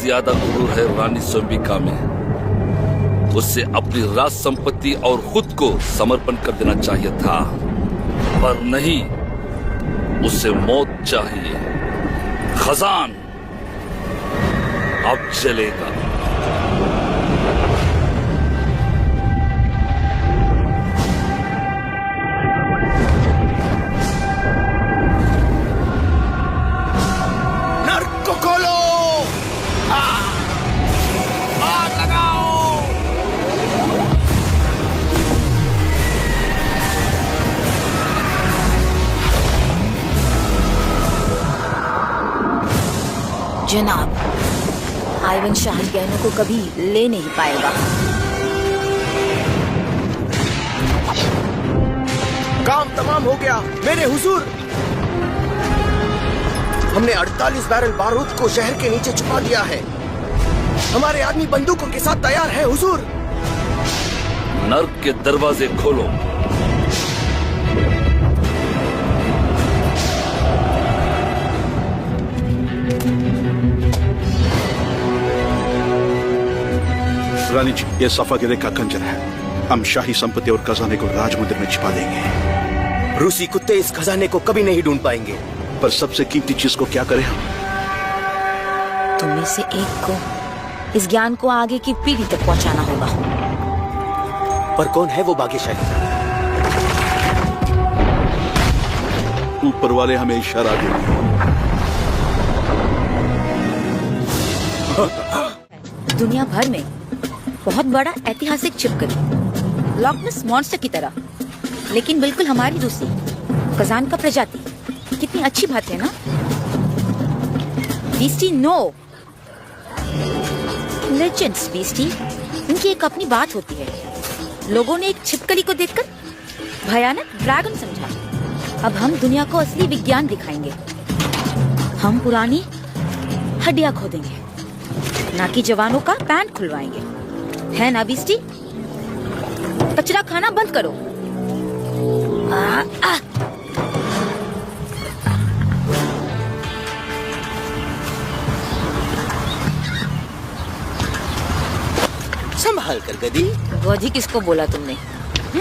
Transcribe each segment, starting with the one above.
ज्यादा गुरूर है रानी स्वयंबिका में। उसे अपनी राज संपत्ति और खुद को समर्पण कर देना चाहिए था, पर नहीं, उसे मौत चाहिए। खजान अब जलेगा। नर्क को खोलो, आग लगाओ। जनाब, आइवन शाही गहनों को कभी ले नहीं पाएगा। काम तमाम हो गया मेरे हुजूर। हमने 48 बैरल बारूद को शहर के नीचे छुपा दिया है। हमारे आदमी बंदूकों के साथ तैयार है हुजूर। नर्क के दरवाजे खोलो। रानी जी, ये सफागिरे का खंजर है। हम शाही संपत्ति और खजाने को राजमंदिर में छिपा देंगे। रूसी कुत्ते इस खजाने को कभी नहीं ढूंढ पाएंगे। पर सबसे कीमती चीज को क्या करें हम? तुम में से एक को इस ज्ञान को आगे की पीढ़ी तक पहुंचाना होगा। पर कौन है वो भाग्यशाली? ऊपर वाले हमें इशारा देंगे। दुनिया भर में बहुत बड़ा ऐतिहासिक छिपकली, लॉकनेस मॉन्स्टर की तरह, लेकिन बिल्कुल हमारी दूसरी खजान का प्रजाति। कितनी अच्छी बात है ना? बीस्टी नो, लेजेंड्स बीस्टी, इनकी एक अपनी बात होती है। लोगों ने एक छिपकली को देखकर भयानक ड्रैगन समझा। अब हम दुनिया को असली विज्ञान दिखाएंगे। हम पुरानी हड्डियां खोदेंगे, ना कि जवानों का पैंट खुलवाएंगे। है ना बीस्टी? कचरा खाना बंद करो। संभाल कर गदी। गधी किसको बोला तुमने?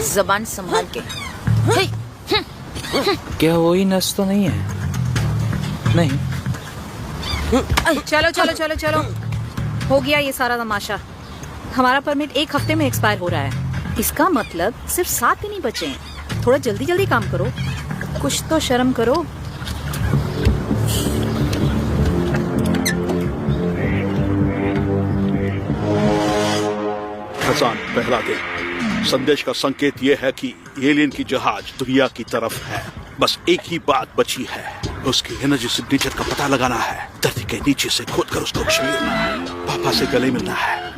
जबान संभाल के। क्या वही नस तो नहीं है? नहीं। चलो चलो चलो चलो, हो गया ये सारा तमाशा। हमारा परमिट 1 हफ्ते में एक्सपायर हो रहा है। इसका मतलब सिर्फ 7 दिन ही बचे हैं। थोड़ा जल्दी जल्दी काम करो, कुछ तो शर्म करो। खजान पहला दे। संदेश का संकेत यह है कि एलियन की जहाज दुनिया की तरफ है। बस एक ही बात बची है, उसकी एनर्जी सिग्नेचर का पता लगाना है। धरती के नीचे से खोद कर उसको छीनना है। पापा से गले मिलना है,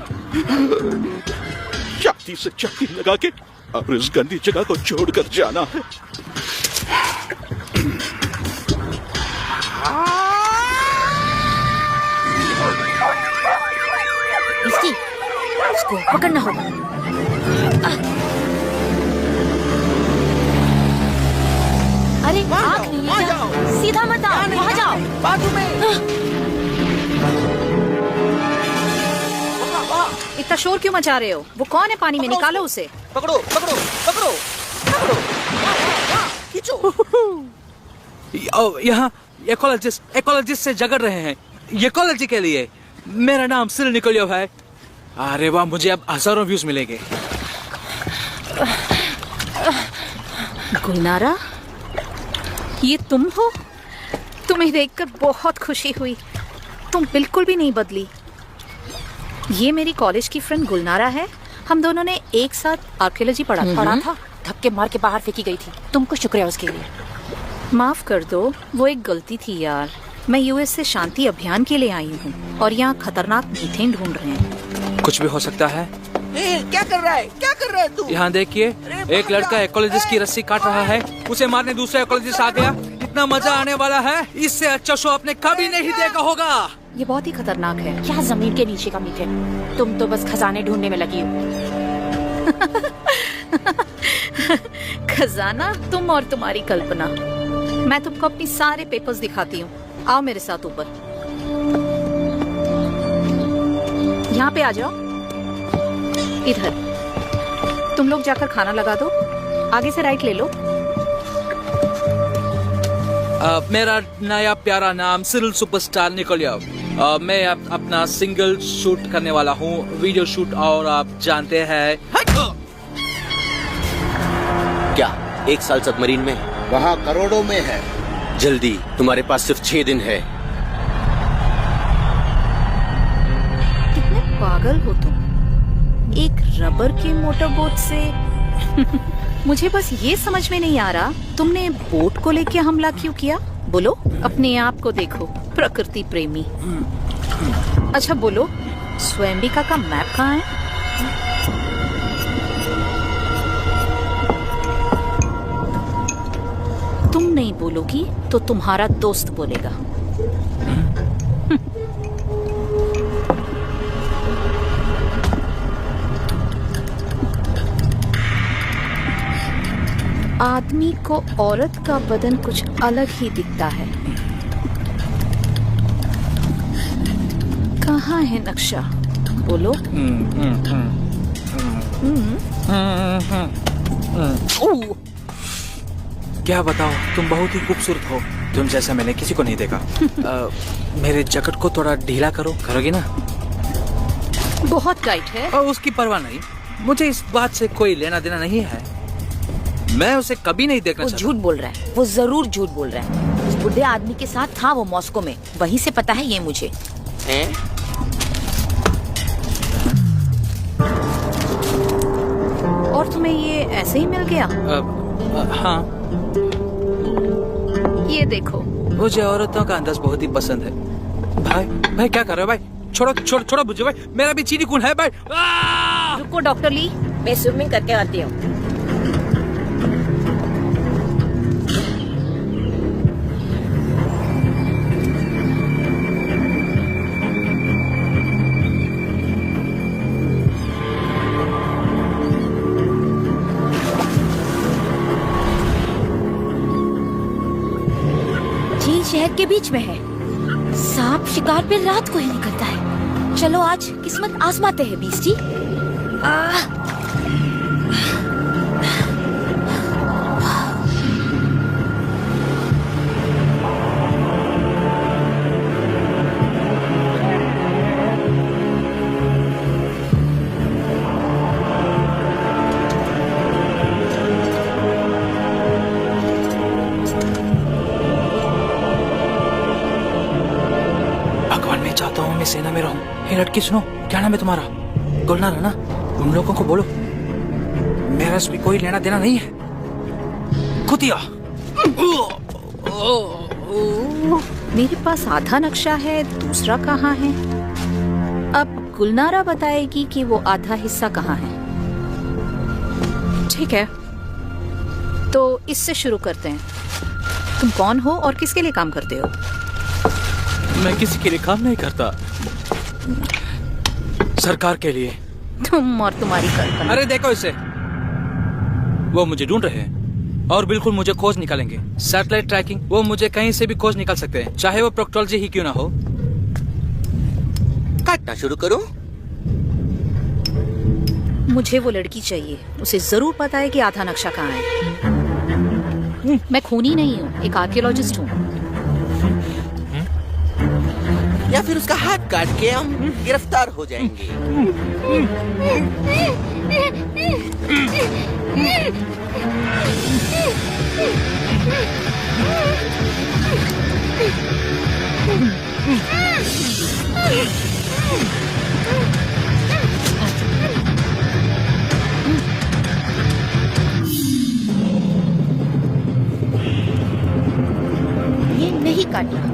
छाती से छाती लगा के, और इस गंदी जगह को छोड़कर जाना है। बीस्टी, उसको पकड़ना होगा। अरे आँख नहीं है क्या? सीधा मत आओ, वहाँ जाओ। बाजू में। इतना शोर क्यों मचा रहे हो? वो कौन है पानी में? निकालो उसे। पकड़ो पकड़ो पकड़ो पकड़ो, खींचो। यहाँ इकोलॉजिस्ट से झगड़ रहे हैं, इकोलॉजी के लिए। मेरा नाम सिल निकोलियोव है। अरे वाह, मुझे अब हजारों व्यूज मिलेंगे। गुलनारा, ये तुम हो? तुम्हें देखकर बहुत खुशी हुई। तुम बिल्कुल भी नहीं बदली। ये मेरी कॉलेज की फ्रेंड गुलनारा है। हम दोनों ने एक साथ आर्कियोलॉजी पढ़ा था। धक्के मार के बाहर फेंकी गई थी। तुमको शुक्रिया उसके लिए। माफ कर दो, वो एक गलती थी यार। मैं यूएस से शांति अभियान के लिए आई हूँ और यहाँ खतरनाक मीथेन ढूंढ रहे हैं। कुछ भी हो सकता है। क्या कर रहा है? क्या कर रहा है तू? यहाँ देखिए, एक लड़का इकोलॉजिस्ट की रस्सी काट रहा है। उसे मारने दूसरा इकोलॉजिस्ट आ गया। इतना मजा आने वाला है, इससे अच्छा शो आपने कभी नहीं देखा होगा। ये बहुत ही खतरनाक है। क्या जमीन के नीचे का मीथेन? तुम तो बस खजाने ढूंढने में लगी हो। खजाना? तुम और तुम्हारी कल्पना। मैं तुमको अपनी सारे पेपर्स दिखाती हूँ। आओ मेरे साथ ऊपर। यहाँ पे आ जाओ। इधर। तुम लोग जाकर खाना लगा दो। आगे से राइट ले लो। मेरा नया प्यारा नाम सिरिल सुपरस्टार निकोलियोव। मैं अपना सिंगल शूट करने वाला हूँ, वीडियो शूट, और आप जानते हैं। क्या 1 साल सबमरीन में? वहाँ करोड़ों में है। जल्दी, तुम्हारे पास सिर्फ 6 दिन है। कितने पागल हो तुम। एक रबर के मोटर बोट से मुझे बस ये समझ में नहीं आ रहा, तुमने बोट को लेके हमला क्यों किया? बोलो, अपने आप को देखो, प्रकृति प्रेमी। अच्छा बोलो, स्वयंबिका का मैप कहाँ है? तुम नहीं बोलोगी तो तुम्हारा दोस्त बोलेगा। आदमी को औरत का बदन कुछ अलग ही दिखता है। कहाँ है नक्शा? बोलो। क्या बताओ, तुम बहुत ही खूबसूरत हो। तुम जैसा मैंने किसी को नहीं देखा। मेरे जैकेट को थोड़ा ढीला करो, करोगी ना? बहुत टाइट है। और उसकी परवाह नहीं, मुझे इस बात से कोई लेना देना नहीं है। मैं उसे कभी नहीं देखना वो चाहता। झूठ बोल रहा है, वो जरूर झूठ बोल रहा है। उस बुढ़े आदमी के साथ था वो मॉस्को में, वहीं से पता है ये मुझे। हैं? और तुम्हें ये ऐसे ही मिल गया? हाँ, ये देखो। मुझे औरतों का अंदाज बहुत ही पसंद है। भाई भाई क्या कर रहे हो भाई? छोड़ो छोड़ो छोड़ो मुझे भाई, मेरा भी चीनी खून है भाई। रुको डॉक्टर ली, मैं स्विमिंग करके आती हूँ। झील शहर के बीच में है। सांप शिकार पे रात को ही निकलता है। चलो आज किस्मत आजमाते हैं बीस्टी। भगवान, मैं चाहता हूँ मैं सेना में रहूं। हे लड़की सुनो, क्या नाम है तुम्हारा? गुलनार है ना? उन लोगों को बोलो मेरा इसमें कोई लेना देना नहीं है। कुतिया। मेरे पास आधा नक्शा है, दूसरा कहाँ है? अब गुलनारा बताएगी कि वो आधा हिस्सा कहाँ है। ठीक है, तो इससे शुरू करते हैं। तुम कौन हो और किसके लिए काम करते हो? मैं किसी के लिए काम नहीं करता, सरकार के लिए। तुम और तुम्हारी कल्पना। अरे देखो इसे, वो मुझे ढूंढ रहे हैं और बिल्कुल मुझे खोज निकालेंगे। सैटेलाइट ट्रैकिंग, वो मुझे कहीं से भी खोज निकाल सकते हैं, चाहे वो प्रोक्टोलॉजी ही क्यों ना हो। काटना शुरू करो। मुझे वो लड़की चाहिए, उसे जरूर पता है कि आधा नक्शा कहाँ है। मैं खूनी नहीं हूँ, एक आर्कियोलॉजिस्ट हूँ। या फिर उसका हाथ काट के हम गिरफ्तार हो जाएंगे। ये नहीं काटना।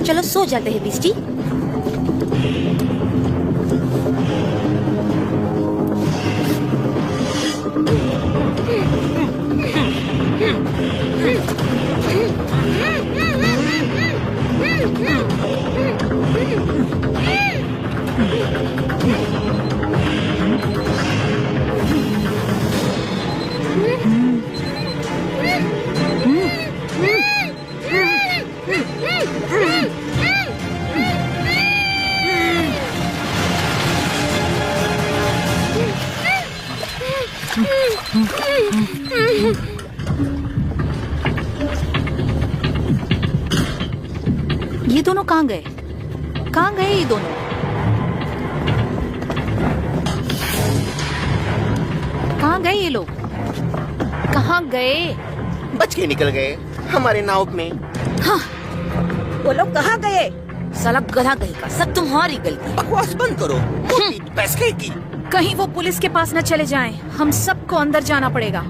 चलो सो जाते हैं बीस्टी। ये दोनों कहाँ गए? कहाँ गए ये दोनों? कहाँ गए ये लोग? कहाँ गए? बच के निकल गए हमारे नाव में। हाँ, वो लोग कहाँ गए? साला गधा कहीं का, सब तुम्हारी गलती। बकवास बंद करो, मोटी पैसे की। कहीं वो पुलिस के पास न चले जाएं। हम सबको अंदर जाना पड़ेगा।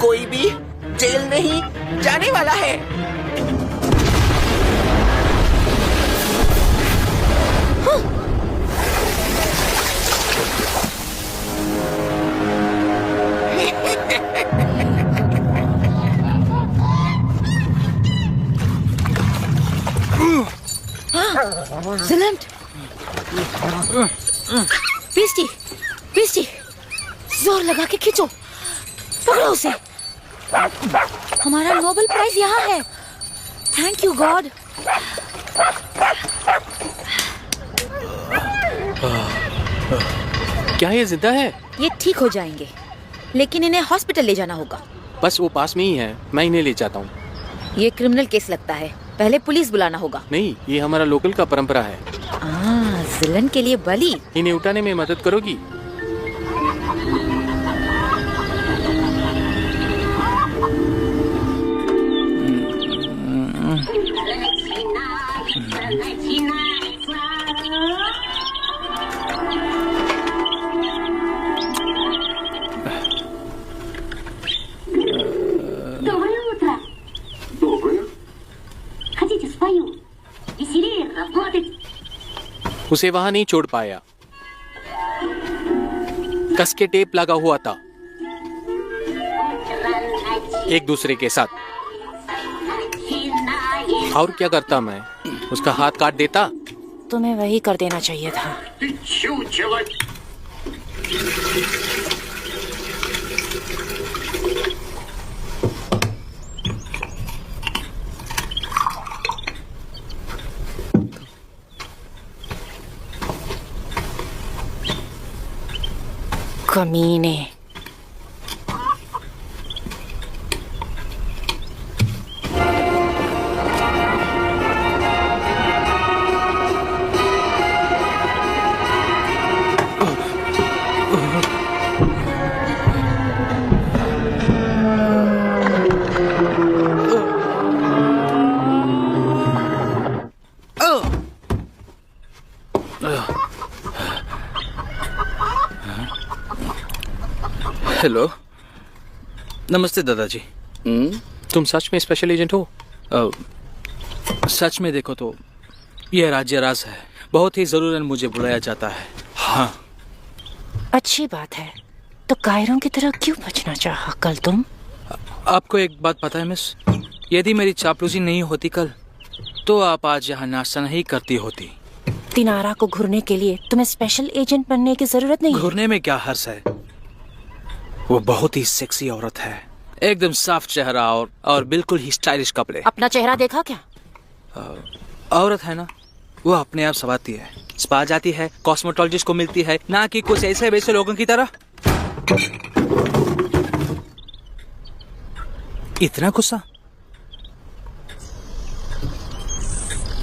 कोई भी जेल नहीं जाने वाला है। जिलेंट, पीस्टी, पीस्टी, जोर लगा के खींचो, पकड़ो उसे। हमारा नोबेल प्राइज यहाँ है। Thank you God. क्या ये जिंदा है? ये ठीक हो जाएंगे, लेकिन इन्हें हॉस्पिटल ले जाना होगा। बस वो पास में ही है, मैं इन्हें ले जाता हूँ। ये क्रिमिनल केस लगता है, पहले पुलिस बुलाना होगा। नहीं, ये हमारा लोकल का परंपरा है। जिलन के लिए बलि। इन्हें उठाने में मदद करोगी? Доброе утро. Доброе. Хотите спою? Веселее работать. उसे वहां नहीं छोड़ पाया, कस के टेप लगा हुआ था एक दूसरे के साथ। और क्या करता मैं? उसका हाथ काट देता। तुम्हें वही कर देना चाहिए था। Ты чучело. कमीने। हेलो, नमस्ते दादाजी। तुम सच में स्पेशल एजेंट हो? सच में देखो तो यह राज्य राज है, बहुत ही जरूरन मुझे बुलाया जाता है। हाँ, अच्छी बात है। तो कायरों की तरह क्यों बचना चाहा कल तुम? आपको एक बात पता है मिस, यदि मेरी चापलूसी नहीं होती कल, तो आप आज यहाँ नाश्ता नहीं करती होती। दिनारा को घुरने के लिए तुम्हें स्पेशल एजेंट बनने की जरूरत नहीं। घुरने में क्या हर्ष है? वो बहुत ही सेक्सी औरत है, एकदम साफ चेहरा और बिल्कुल ही स्टाइलिश कपड़े। अपना चेहरा देखा क्या? औरत है ना, वो अपने आप संवारती है, स्पा जाती है, कॉस्मेटोलॉजिस्ट को मिलती है, ना कि कुछ ऐसे वैसे लोगों की तरह। इतना गुस्सा?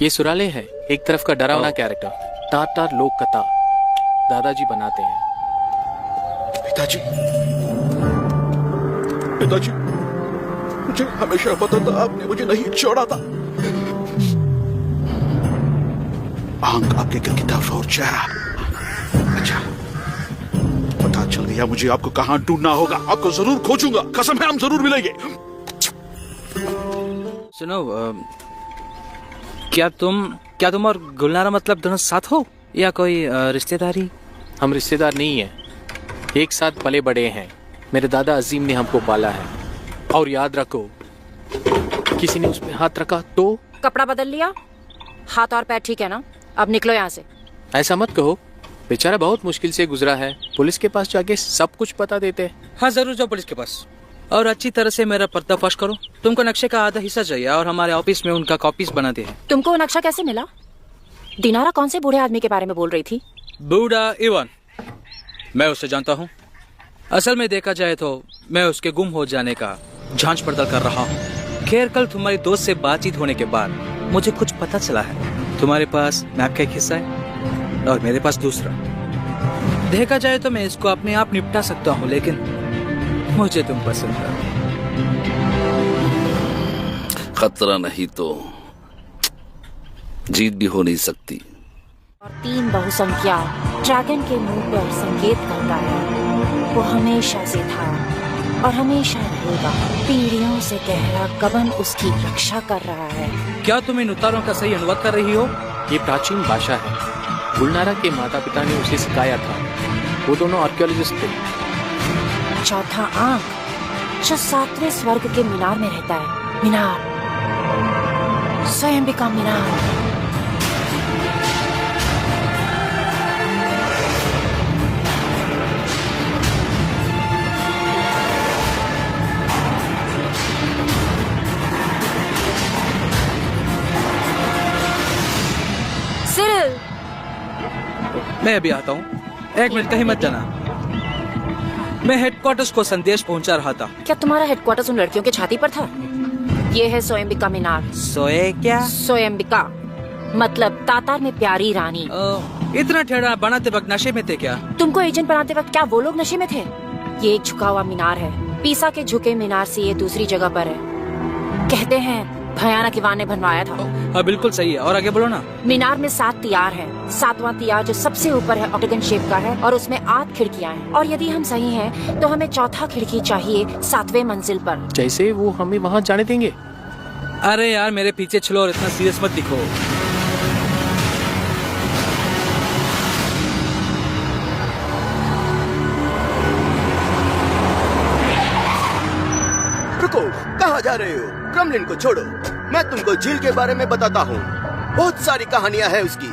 ये सुराले है, एक तरफ का डरावना कैरेक्टर, तार लोक कथा दादाजी बनाते हैं। पिताजी, पिताजी, मुझे हमेशा पता था आपने मुझे नहीं छोड़ा था। आंख आपके दिल की तरफ और चेहरा। अच्छा, पता चल गया मुझे आपको कहां ढूंढना होगा। आपको जरूर खोजूंगा, कसम है हम जरूर मिलेंगे। सुनो, क्या तुम और गुलनारा मतलब दोनों साथ हो या कोई रिश्तेदारी? हम रिश्तेदार नहीं हैं, एक साथ पले बड़े हैं। मेरे दादा अजीम ने हमको पाला है। और याद रखो, किसी ने उसमें हाथ रखा तो। कपड़ा बदल लिया, हाथ और पैर ठीक है ना? अब निकलो यहाँ से। ऐसा मत कहो, बेचारा बहुत मुश्किल से गुजरा है। पुलिस के पास जाके सब कुछ बता देते। हाँ, जरूर जाओ पुलिस के पास और अच्छी तरह से मेरा पर्दाफाश करो। तुमको नक्शे का आधा हिस्सा चाहिए और हमारे ऑफिस में उनका कॉपीज बनाते हैं। तुमको वो नक्शा कैसे मिला? दिनारा कौन से बूढ़े आदमी के बारे में बोल रही थी? बूढ़ा इवन, मैं उसे जानता हूँ। असल में देखा जाए तो मैं उसके गुम हो जाने का जांच पड़ताल कर रहा हूँ। खैर, कल तुम्हारी दोस्त से बातचीत होने के बाद मुझे कुछ पता चला है। तुम्हारे पास मैप का एक हिस्सा है और मेरे पास दूसरा। देखा जाए तो मैं इसको अपने आप निपटा सकता हूँ, लेकिन मुझे तुम पसंद है। खतरा नहीं तो जीत भी हो नहीं सकती। और 3 बहुसंख्या ड्रैगन के मुंह पर संकेत करता है। वो हमेशा से था और हमेशा रहेगा। पीढ़ियों से गहरा गबन उसकी रक्षा कर रहा है। क्या तुम इन उतारों का सही अनुवाद कर रही हो? ये प्राचीन भाषा है। गुलनारा के माता पिता ने उसे सिखाया था। वो दोनों आर्कियोलॉजिस्ट थे। चौथा आंक जो 7वें स्वर्ग के मीनार में रहता है। मीनार, स्वयंबिका मीनार। सिरिल, मैं अभी आता हूँ। 1 मिनट, कहीं मत जाना। मैं हेडक्वार्टर्स को संदेश पहुंचा रहा था। क्या तुम्हारा हेडक्वार्टर्स उन लड़कियों के छाती पर था? ये है स्वयंबिका मीनार। सोए क्या? स्वयंबिका मतलब तातार में प्यारी रानी। इतना टेढ़ा बनाते वक्त नशे में थे क्या? तुमको एजेंट बनाते वक्त क्या वो लोग नशे में थे? ये एक झुका हुआ मीनार है। पीसा के झुके मीनार से ये दूसरी जगह पर है। कहते हैं भयानक इवान ने बनवाया था। हाँ बिल्कुल सही है, और आगे बोलो ना। मीनार में 7 तियार है। 7वां तियार जो सबसे ऊपर है ऑक्टागन शेप का है और उसमें 8 खिड़कियां हैं। और यदि हम सही हैं तो हमें चौथा खिड़की चाहिए 7वें मंजिल पर। जैसे वो हमें वहाँ जाने देंगे? अरे यार मेरे पीछे चलो और इतना सीरियस मत दिखो। रुको, कहाँ जा रहे हो? क्रमलिन को छोड़ो, मैं तुमको झील के बारे में बताता हूँ। बहुत सारी कहानियाँ हैं उसकी।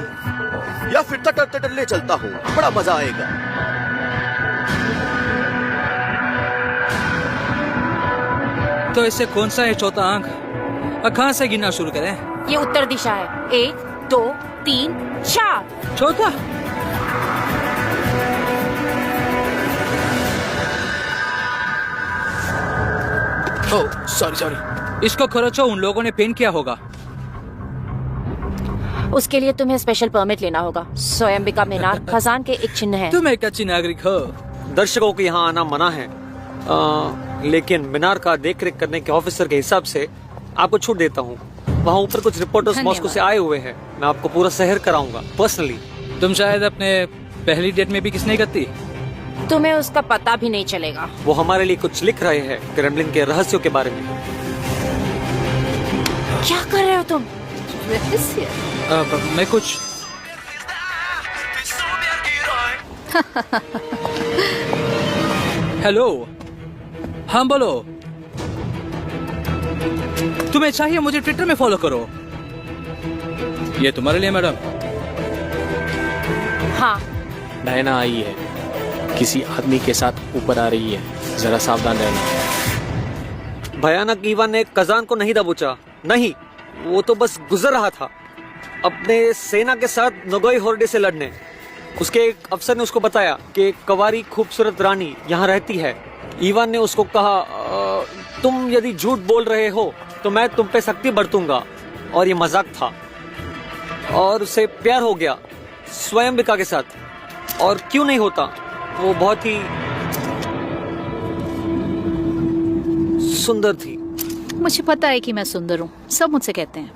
या फिर तटर तटर ले चलता हूँ, बड़ा मजा आएगा। तो इससे कौन सा है चौथा आंक? और कहाँ से गिनना शुरू करें? ये उत्तर दिशा है। 1 2 3 4। चौथा? Oh sorry. इसको खरोचो उन लोगों ने पेन किया होगा। उसके लिए तुम्हें स्पेशल परमिट लेना होगा। स्वयंबिका मीनार खजान के एक चिन्ह है। तुम एक अच्छी नागरिक हो। दर्शकों को यहाँ आना मना है, लेकिन मीनार का देख रेख करने के ऑफिसर के हिसाब से आपको छूट देता हूँ। वहाँ ऊपर कुछ रिपोर्टर्स मॉस्को से आए हुए हैं। मैं आपको पूरा शहर कराऊंगा पर्सनली। तुम शायद अपने पहली डेट में भी किस नहीं करती। तुम्हें उसका पता भी नहीं चलेगा। वो हमारे लिए कुछ लिख रहे हैं क्रेमलिन के रहस्यों के बारे में। क्या कर रहे हो तुम? मैं कुछ हेलो, हाँ बोलो। तुम्हें चाहिए मुझे ट्विटर में फॉलो करो। ये तुम्हारे लिए मैडम। हाँ। डायना आई है, किसी आदमी के साथ ऊपर आ रही है, जरा सावधान रहना। भयानक इवान ने कजान को नहीं दबोचा। नहीं, वो तो बस गुजर रहा था अपने सेना के साथ नगोई होर्डे से लड़ने। उसके एक अफसर ने उसको बताया कि कवारी खूबसूरत रानी यहाँ रहती है। इवान ने उसको कहा, तुम यदि झूठ बोल रहे हो तो मैं तुम पे सख्ती बरतूंगा। और ये मजाक था और उसे प्यार हो गया स्वयंबिका के साथ। और क्यों नहीं होता, वो बहुत ही सुंदर थी। मुझे पता है कि मैं सुंदर हूँ, सब मुझसे कहते हैं।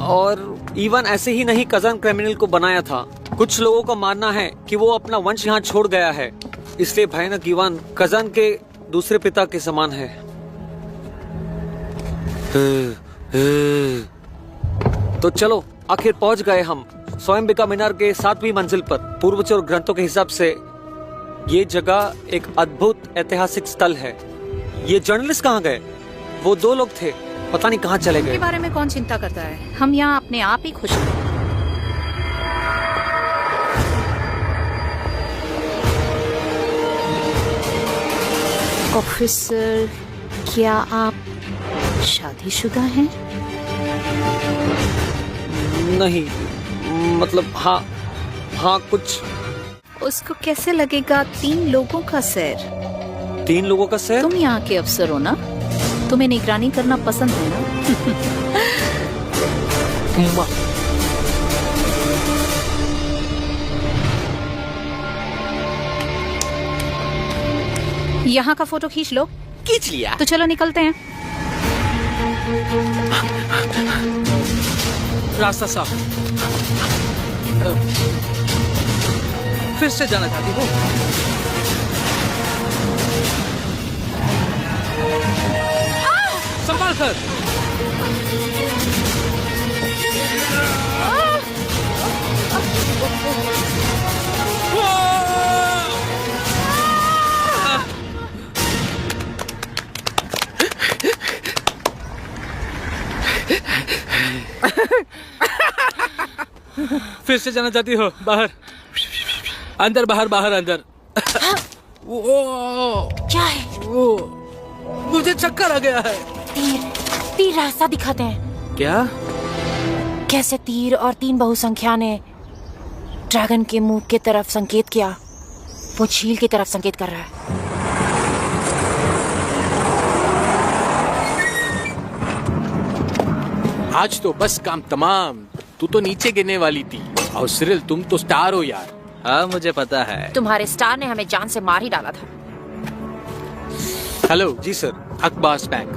और इवान ऐसे ही नहीं कजान क्रिमिनल को बनाया था। कुछ लोगों का मानना है कि वो अपना वंश यहाँ छोड़ गया है, इसलिए भयानक इवान कजान के दूसरे पिता के समान है। तो चलो, आखिर पहुंच गए हम स्वयंबिका मीनार के 7वीं मंजिल पर। पूर्वज और ग्रंथों के हिसाब से ये जगह एक अद्भुत ऐतिहासिक स्थल है। ये जर्नलिस्ट कहाँ गए? वो 2 लोग थे, पता नहीं कहाँ चले गए। इनके बारे में कौन चिंता करता है? हम यहाँ अपने आप ही खुश हैं। ऑफिसर, क्या आप शादीशुदा हैं? नहीं, मतलब हाँ कुछ। उसको कैसे लगेगा 3 लोगों का सर? 3 लोगों का सर? तुम यहाँ के अफसर हो ना? तुम्हें निगरानी करना पसंद है ना? यहाँ का फोटो खींच लो। खींच लिया। तो चलो निकलते हैं। रास्ता साफ। फिर से जाना चाहती हो? संभाल कर। फिर से जाना चाहती हो? बाहर अंदर, बाहर बाहर अंदर। क्या है? मुझे चक्कर आ गया है। तीर रास्ता दिखाते हैं। क्या? कैसे तीर और 3 बहुसंख्या ने ड्रैगन के मुंह की तरफ संकेत किया, वो झील की तरफ संकेत कर रहा है। आज तो बस काम तमाम। तू तो नीचे गिरने वाली थी। और सिरिल, तुम तो स्टार हो यार। हाँ, मुझे पता है। तुम्हारे स्टार ने हमें जान से मार ही डाला था। हेलो जी सर। अकबास बैंक।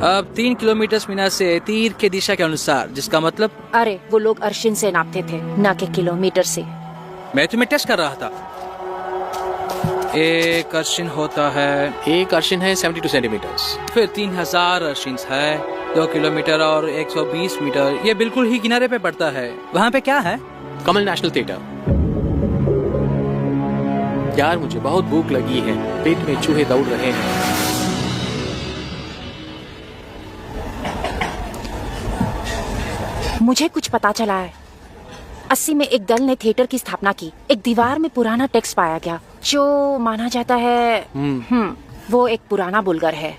अब 3 किलोमीटर मीना से तीर के दिशा के अनुसार, जिसका मतलब? अरे वो लोग अर्शिन से नापते थे, ना कि किलोमीटर से। मैं तुम्हें टेस्ट कर रहा था। एक अर्शिन होता है, एक अर्शिन है 72 सेंटीमीटर्स। फिर 3000 अर्शिन है, 2 किलोमीटर और 120 मीटर। ये बिल्कुल ही किनारे पे पड़ता है। वहाँ पे क्या है? कमल नेशनल थिएटर। यार मुझे बहुत भूख लगी है, पेट में चूहे दौड़ रहे हैं। मुझे कुछ पता चला है। 80 में एक दल ने थिएटर की स्थापना की। एक दीवार में पुराना टेक्स्ट पाया गया जो माना जाता है वो एक पुराना बुलगर है।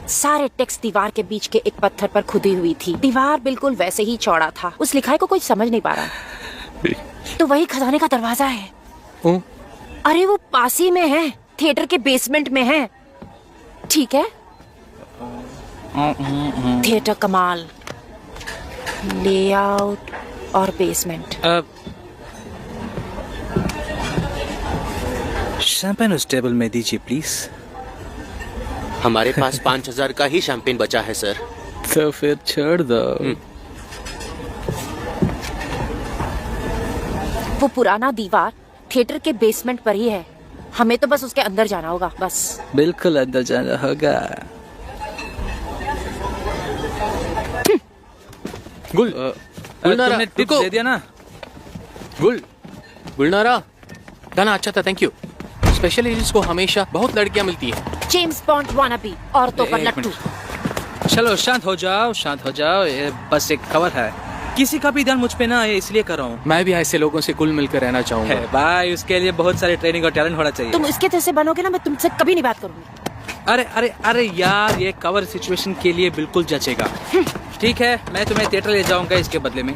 सारे टेक्स्ट दीवार के बीच के एक पत्थर पर खुदी हुई थी। दीवार बिल्कुल वैसे ही चौड़ा था। उस लिखाई को कोई समझ नहीं पा रहा। तो वही खजाने का दरवाजा है। अरे वो पास ही में है, थिएटर के बेसमेंट में है। ठीक है, थिएटर कमाल, लेआउट और बेसमेंट। शैंपेन उस टेबल में दीजिए प्लीज। हमारे पास 5000 का ही शैंपेन बचा है सर। तो फिर छोड़ दो। वो पुराना दीवार थिएटर के बेसमेंट पर ही है। हमें तो बस उसके अंदर जाना होगा, बस। बिल्कुल अंदर जाना होगा। गुलनारा, तुमने टिप्स दे दिया ना? गुलनारा, गाना अच्छा था, थैंक यू। स्पेशल एजेंट्स को हमेशा बहुत लड़कियां मिलती हैं। जेम्स बॉन्ड वानाबी, औरतों पर लट्टू। चलो शांत हो जाओ, शांत हो जाओ। ये बस एक खबर है। किसी का भी ध्यान मुझ पे ना आए, इसलिए कर रहा हूँ। मैं भी ऐसे लोगों से कुल मिलकर रहना चाहूंगा। भाई, उसके लिए बहुत सारी ट्रेनिंग और टैलेंट होना चाहिए। तुम इसके जैसे बनोगे ना, मैं तुमसे कभी नहीं बात करूंगी। अरे अरे अरे यार, ये कवर सिचुएशन के लिए बिल्कुल जचेगा। ठीक है, मैं तुम्हें थिएटर ले जाऊंगा इसके बदले में।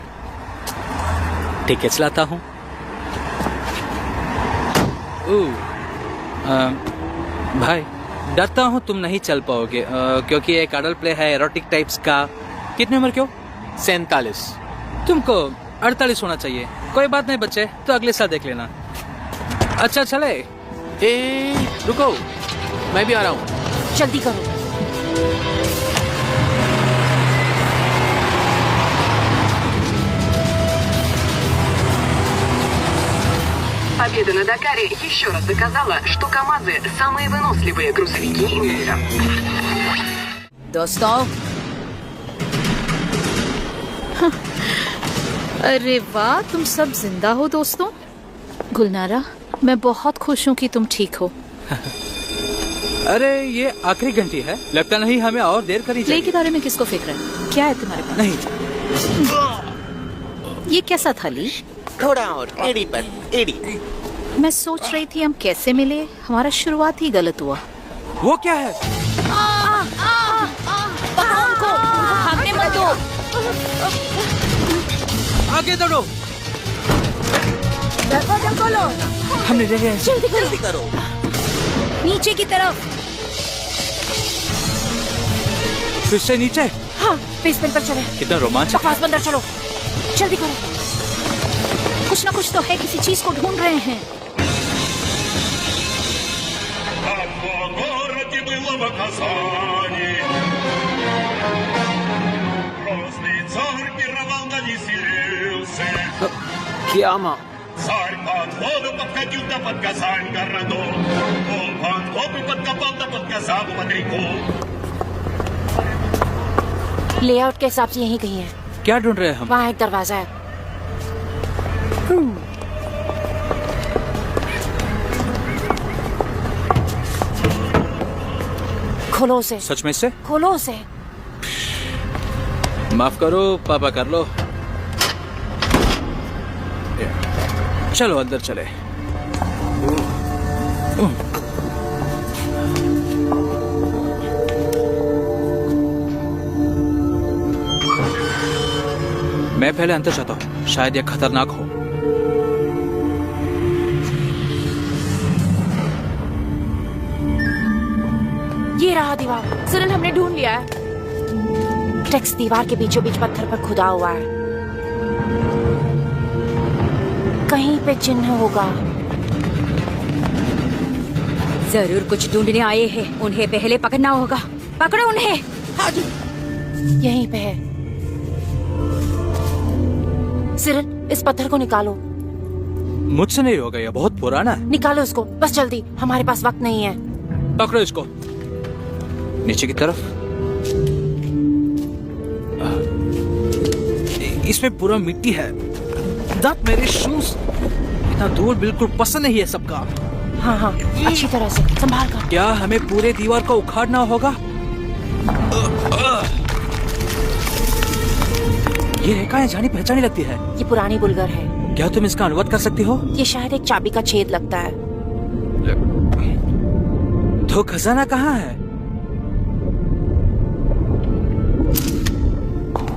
ठीक है, चलाता हूँ। भाई, डरता हूँ तुम नहीं चल पाओगे, क्योंकि एक अडल्ट प्ले है, एरोटिक टाइप्स का। कितनी उम्र क्यों? 47। तुमको 48 होना चाहिए। कोई बात नहीं बच्चे, तो अगले साल देख लेना। अच्छा चले। रुको, मैं भी आ रहा हूँ। जल्दी करो। Победа на Дакаре еще раз доказала, что КамАЗы – самые выносливые грузовики мира. दोस्तों, अरे वाह, तुम सब जिंदा हो दोस्तों। गुलनारा, मैं बहुत खुश हूँ कि तुम ठीक हो। अरे ये आखिरी घंटी है, लगता नहीं हमें और देर करनी प्ले चाहिए। के बारे में किसको फिक्र है? क्या है तुम्हारे पास? नहीं। ये कैसा था ली? थोड़ा और एड़ी पर एड़ी। मैं सोच रही थी हम कैसे मिले। हमारा शुरुआत ही गलत हुआ। वो क्या है? भागने मत दो। आगे दौड़ो। दरवाजा खोलो। हमने ले लिया। जल्दी करो। नीचे की तरफ। फिर से नीचे। हाँ, बेसमेंट पर चले। कितना रोमांचक। बकवास बंदर, चलो जल्दी करो। कुछ ना कुछ तो है, किसी चीज को ढूंढ रहे हैं। क्या माँ? Царь под воду подкатил-то под Казань городок. Он под воду подкопал-то под Казаху под реку. लेआउट के हिसाब से यहीं कहीं है। क्या ढूंढ रहे हैं हम? वहाँ एक दरवाजा है। खोलो उसे। सच में से? खोलो उसे। माफ करो पापा, कर लो। चलो अंदर चले। मैं पहले अंदर जाता हूँ, शायद यह खतरनाक हो। ये रहा दीवार। सिरिल, हमने ढूंढ लिया है। टेक्स्ट दीवार के बीचों बीच पत्थर पर खुदा हुआ है। कहीं पे चिन्ह होगा। जरूर कुछ ढूंढने आए हैं, उन्हें पहले पकड़ना होगा। पकड़ो उन्हें। हाँ जी, यहीं पे है। सिरिल, इस पत्थर को निकालो। मुझसे नहीं होगा, यह बहुत पुराना है। निकालो इसको, बस जल्दी, हमारे पास वक्त नहीं है। पकड़ो इसको। नीचे की तरफ। इसमें पूरा मिट्टी है। दांत मेरे शूज। इतना दूर बिल्कुल पसंद नहीं है सबका। हाँ हाँ, अच्छी तरह से संभाल कर। क्या हमें पूरे दीवार को उखाड़ना होगा? ये रेखाएं जानी पहचानी लगती है। ये पुरानी बुलगर है। क्या तुम इसका अनुवाद कर सकती हो? ये शायद एक चाबी का छेद लगता है। तो खजाना कहाँ है?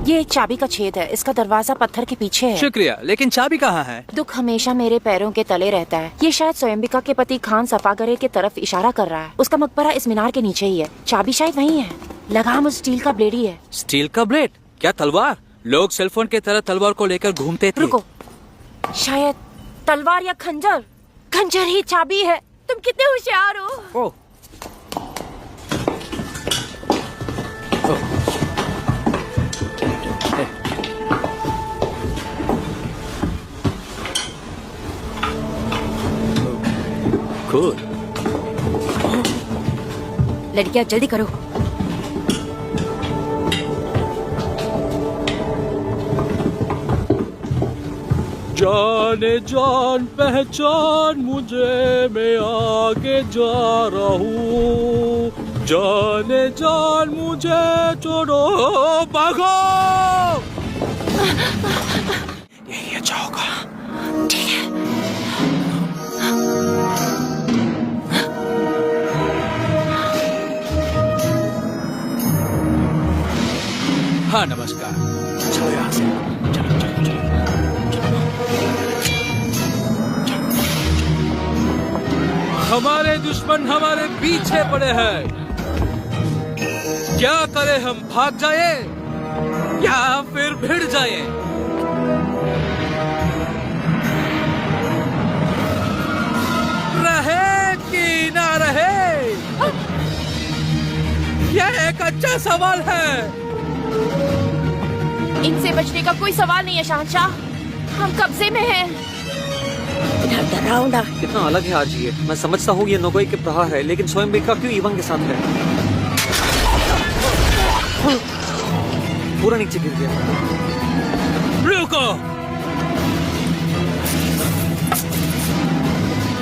ये एक चाबी का छेद है। इसका दरवाजा पत्थर के पीछे है। शुक्रिया, लेकिन चाबी कहाँ है? दुख हमेशा मेरे पैरों के तले रहता है। ये शायद स्वयंबिका के पति खान सफागरे के तरफ इशारा कर रहा है। उसका मकबरा इस मीनार के नीचे ही है। चाबी शायद वहीं है। लगाम उस स्टील का ब्लेड ही है। स्टील का ब्लेड? क्या तलवार? लोग सेलफोन की तरह तलवार को लेकर घूमते थे। रुको, शायद तलवार या खंजर। खंजर ही चाबी है। तुम कितने होशियार हो। Cool. लड़कियां जल्दी करो। जाने जान पहचान मुझे, मैं आगे जा रहा हूँ। जाने जान मुझे छोड़ो, भागो। यही अच्छा होगा। ठीक है। हाँ नमस्कार। चलो यहाँ से। चलो चलो चलो। हमारे दुश्मन हमारे पीछे पड़े हैं। क्या करें हम? भाग जाए या फिर भिड़ जाए? रहे कि ना रहे, यह एक अच्छा सवाल है। इनसे बचने का कोई सवाल नहीं है शहंशाह। हम कब्जे में हैं। डरावना। कितना अलग है आज ये। मैं समझता हूँ ये नोगोई के प्रहार है, लेकिन स्वयंबिका क्यों इवान के साथ है? पूरा नीचे गिर गया। रुको,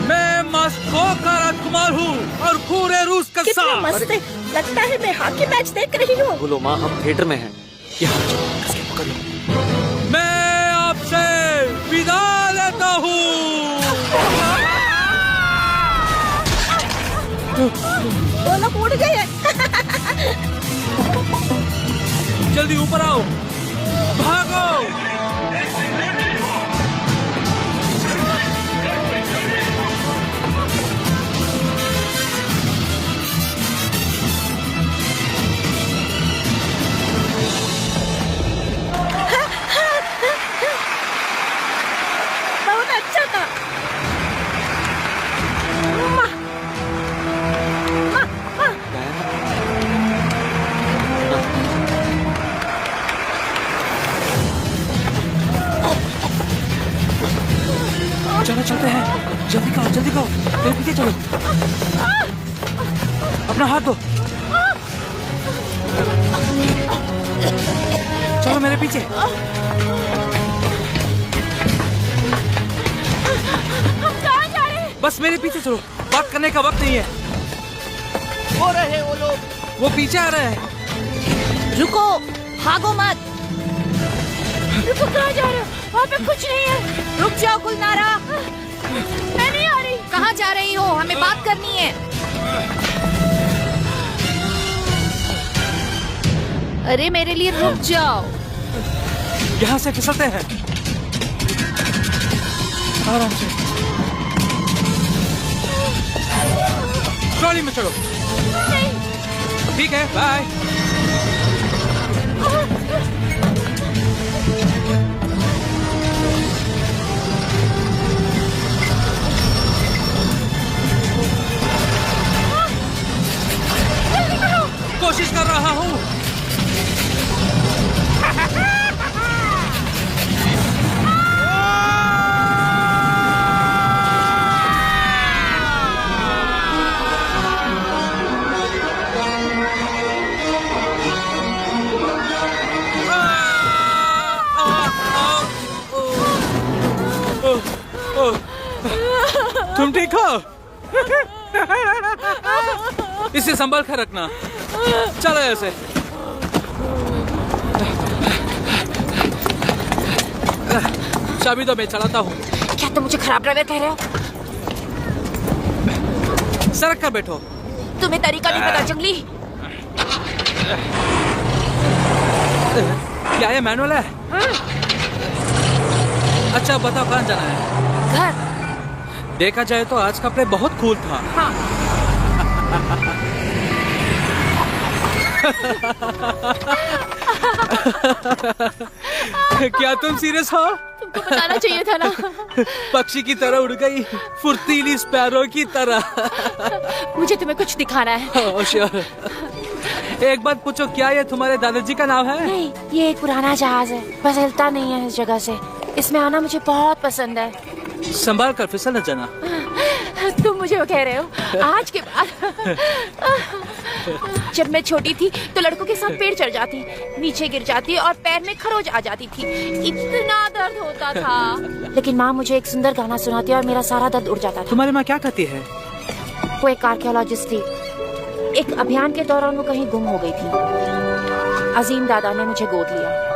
मैं मॉस्को का राजकुमार हूँ और पूरे रूस का साथ। मस्त है। लगता है मैं हॉकी मैच देख रही हूँ। बोलो माँ, हम थिएटर में हैं। यहाँ कसके पकड़ लो। मैं आपसे विदा लेता हूँ। वो लोग उड़ गए। जल्दी ऊपर आओ, भागो। जल्दी करो, मेरे पीछे चलो। अपना हाथ दो। चलो मेरे पीछे। हम कहाँ जा रहे हैं? बस मेरे पीछे चलो, बात करने का वक्त नहीं है। हो रहे हैं वो लोग। वो पीछे आ रहे हैं। रुको, भागो मत। रुको, कहाँ जा रहे हो? वहाँ पे कुछ नहीं है। रुक जाओ गुलनारा। मैं नहीं आ रही। कहाँ जा रही हो? हमें बात करनी है। अरे मेरे लिए रुक जाओ। यहाँ से फिसलते हैं। आराम से। ट्रॉली में चलो। ठीक है, बाय। कोशिश कर रहा हूँ। तुम ठीक हो? इसे संभाल कर रखना। चलो ऐसे। चाबी तो मैं चलाता हूँ। क्या तुम मुझे खराब ड्राइवर कह रहे हो? सड़क कर बैठो। तुम्हें तरीका नहीं पता जंगली। क्या ये मैनुअल है? अच्छा बताओ कहाँ जाना है? घर। देखा जाए तो आज का प्ले बहुत कूल था। हाँ। क्या तुम सीरियस हो? तुमको बताना चाहिए था ना। पक्षी की तरह उड़ गई, फुर्तीली स्पैरो की तरह। मुझे तुम्हें कुछ दिखाना है। Oh, sure. एक बात पूछो, क्या ये तुम्हारे दादाजी का नाम है? नहीं, ये एक पुराना जहाज है, बस हिलता नहीं है इस जगह से। इसमें आना मुझे बहुत पसंद है। संभाल कर फिसल न जाना। तुम मुझे वो कह रहे हो? आज के बाद। जब मैं छोटी थी तो लड़कों के साथ पेड़ चढ़ जाती, नीचे गिर जाती और पैर में खरोच आ जाती थी। इतना दर्द होता था। लेकिन माँ मुझे एक सुंदर गाना सुनाती और मेरा सारा दर्द उड़ जाता था। तुम्हारी माँ क्या कहती है? वो एक आर्कियोलॉजिस्ट थी। एक अभियान के दौरान वो कहीं गुम हो गई थी। अजीम दादा ने मुझे गोद लिया।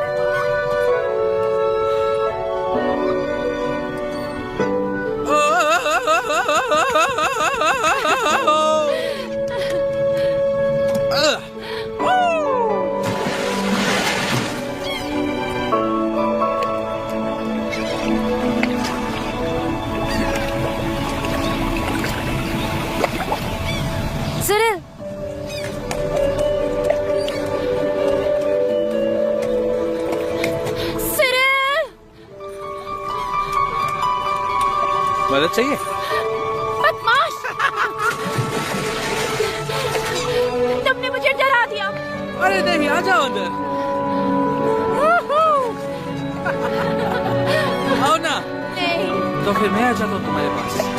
सिरिल, मदद चाहिए? बदमाश! तुमने मुझे डरा दिया। अरे नहीं, आ जाओ अंदर। आओ ना। नहीं। तो फिर मैं आ जाता हूँ तुम्हारे पास।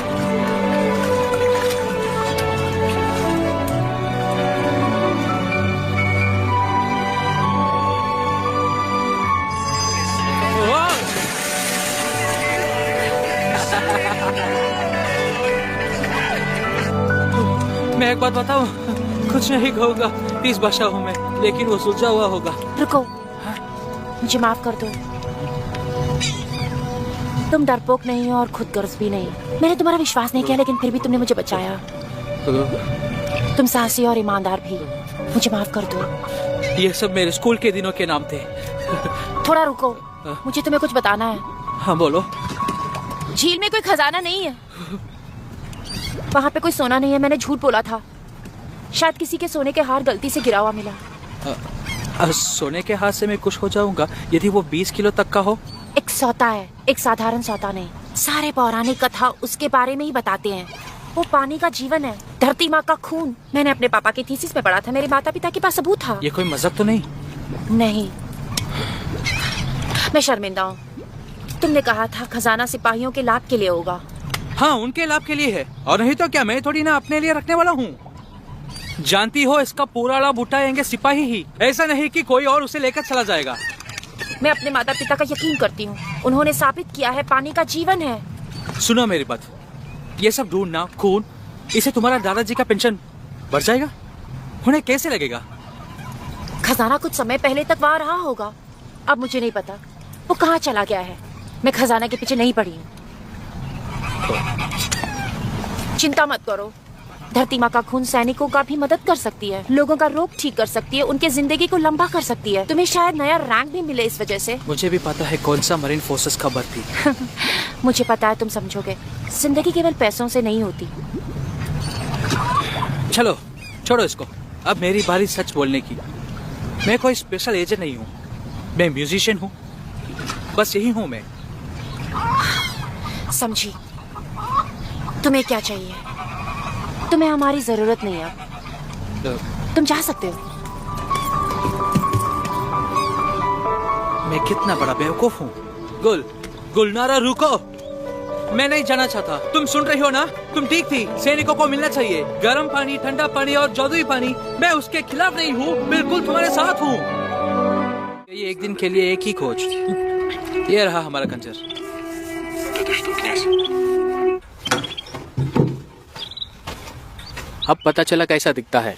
मैं एक बात बताऊं, कुछ नहीं कहूँगा, 30 भाषा हूँ मैं, लेकिन वो सुलझा हुआ होगा। रुको, मुझे माफ कर दो। तुम डरपोक नहीं हो और खुदगर्ज भी नहीं। मैंने तुम्हारा विश्वास नहीं किया, लेकिन फिर भी तुमने मुझे बचाया। तुम साहसी और ईमानदार भी। मुझे माफ कर दो। ये सब मेरे स्कूल के दिनों के नाम थे। थोड़ा रुको, मुझे तुम्हें कुछ बताना है। हाँ बोलो। झील में कोई खजाना नहीं है। वहाँ पे कोई सोना नहीं है, मैंने झूठ बोला था। शायद किसी के सोने के हार गलती से गिरा हुआ मिला। सोने के हाथ से मैं खुश हो जाऊंगा यदि वो 20 किलो तक का हो। एक सौता है, एक साधारण सौता नहीं। सारे पौराणिक कथा उसके बारे में ही बताते हैं। वो पानी का जीवन है, धरती माँ का खून। मैंने अपने पापा की थीसिस में पढ़ा था। मेरे माता पिता के पास सबूत था। ये कोई मजाक तो नहीं? नहीं, मैं शर्मिंदा हूँ। तुमने कहा था खजाना सिपाहियों के लाभ के लिए होगा। हाँ, उनके लाभ के लिए है, और नहीं तो क्या मैं थोड़ी ना अपने लिए रखने वाला हूँ। जानती हो, इसका पूरा लाभ उठाएंगे सिपाही ही, ऐसा नहीं कि कोई और उसे लेकर चला जाएगा। मैं अपने माता पिता का यकीन करती हूँ, उन्होंने साबित किया है पानी का जीवन है। सुनो मेरी बात, ये सब ढूंढना, खून, इसे तुम्हारा दादाजी का पेंशन बढ़ जाएगा? उन्हें कैसे लगेगा? खजाना कुछ समय पहले तक वहाँ रहा होगा, अब मुझे नहीं पता वो कहाँ चला गया है। मैं खजाना के पीछे नहीं पड़ी हूँ। चिंता मत करो, धरती माँ का खून सैनिकों का भी मदद कर सकती है, लोगों का रोग ठीक कर सकती है, उनके जिंदगी को लंबा कर सकती है। तुम्हें शायद नया रैंक भी मिले इस वजह से। मुझे भी पता है कौन सा मरीन फोर्सेस का भर्ती। मुझे पता है तुम समझोगे, जिंदगी केवल पैसों से नहीं होती। चलो छोड़ो इसको, अब मेरी बारी सच बोलने की। मैं कोई स्पेशल एजेंट नहीं हूँ, मैं म्यूजिशियन हूँ, बस यही हूँ मैं। समझी, तुम्हें क्या चाहिए? तुम्हें हमारी जरूरत नहीं है, तुम जा सकते हो। मैं कितना बड़ा बेवकूफ हूँ। गुलनारा रुको, मैं नहीं जाना चाहता। तुम सुन रही हो ना, तुम ठीक थी। सैनिकों को मिलना चाहिए गर्म पानी, ठंडा पानी और जादुई पानी। मैं उसके खिलाफ नहीं हूँ, बिल्कुल तुम्हारे साथ हूँ। ये एक दिन के लिए एक ही खोज। ये रहा हमारा खंजर। अब पता चला कैसा दिखता है।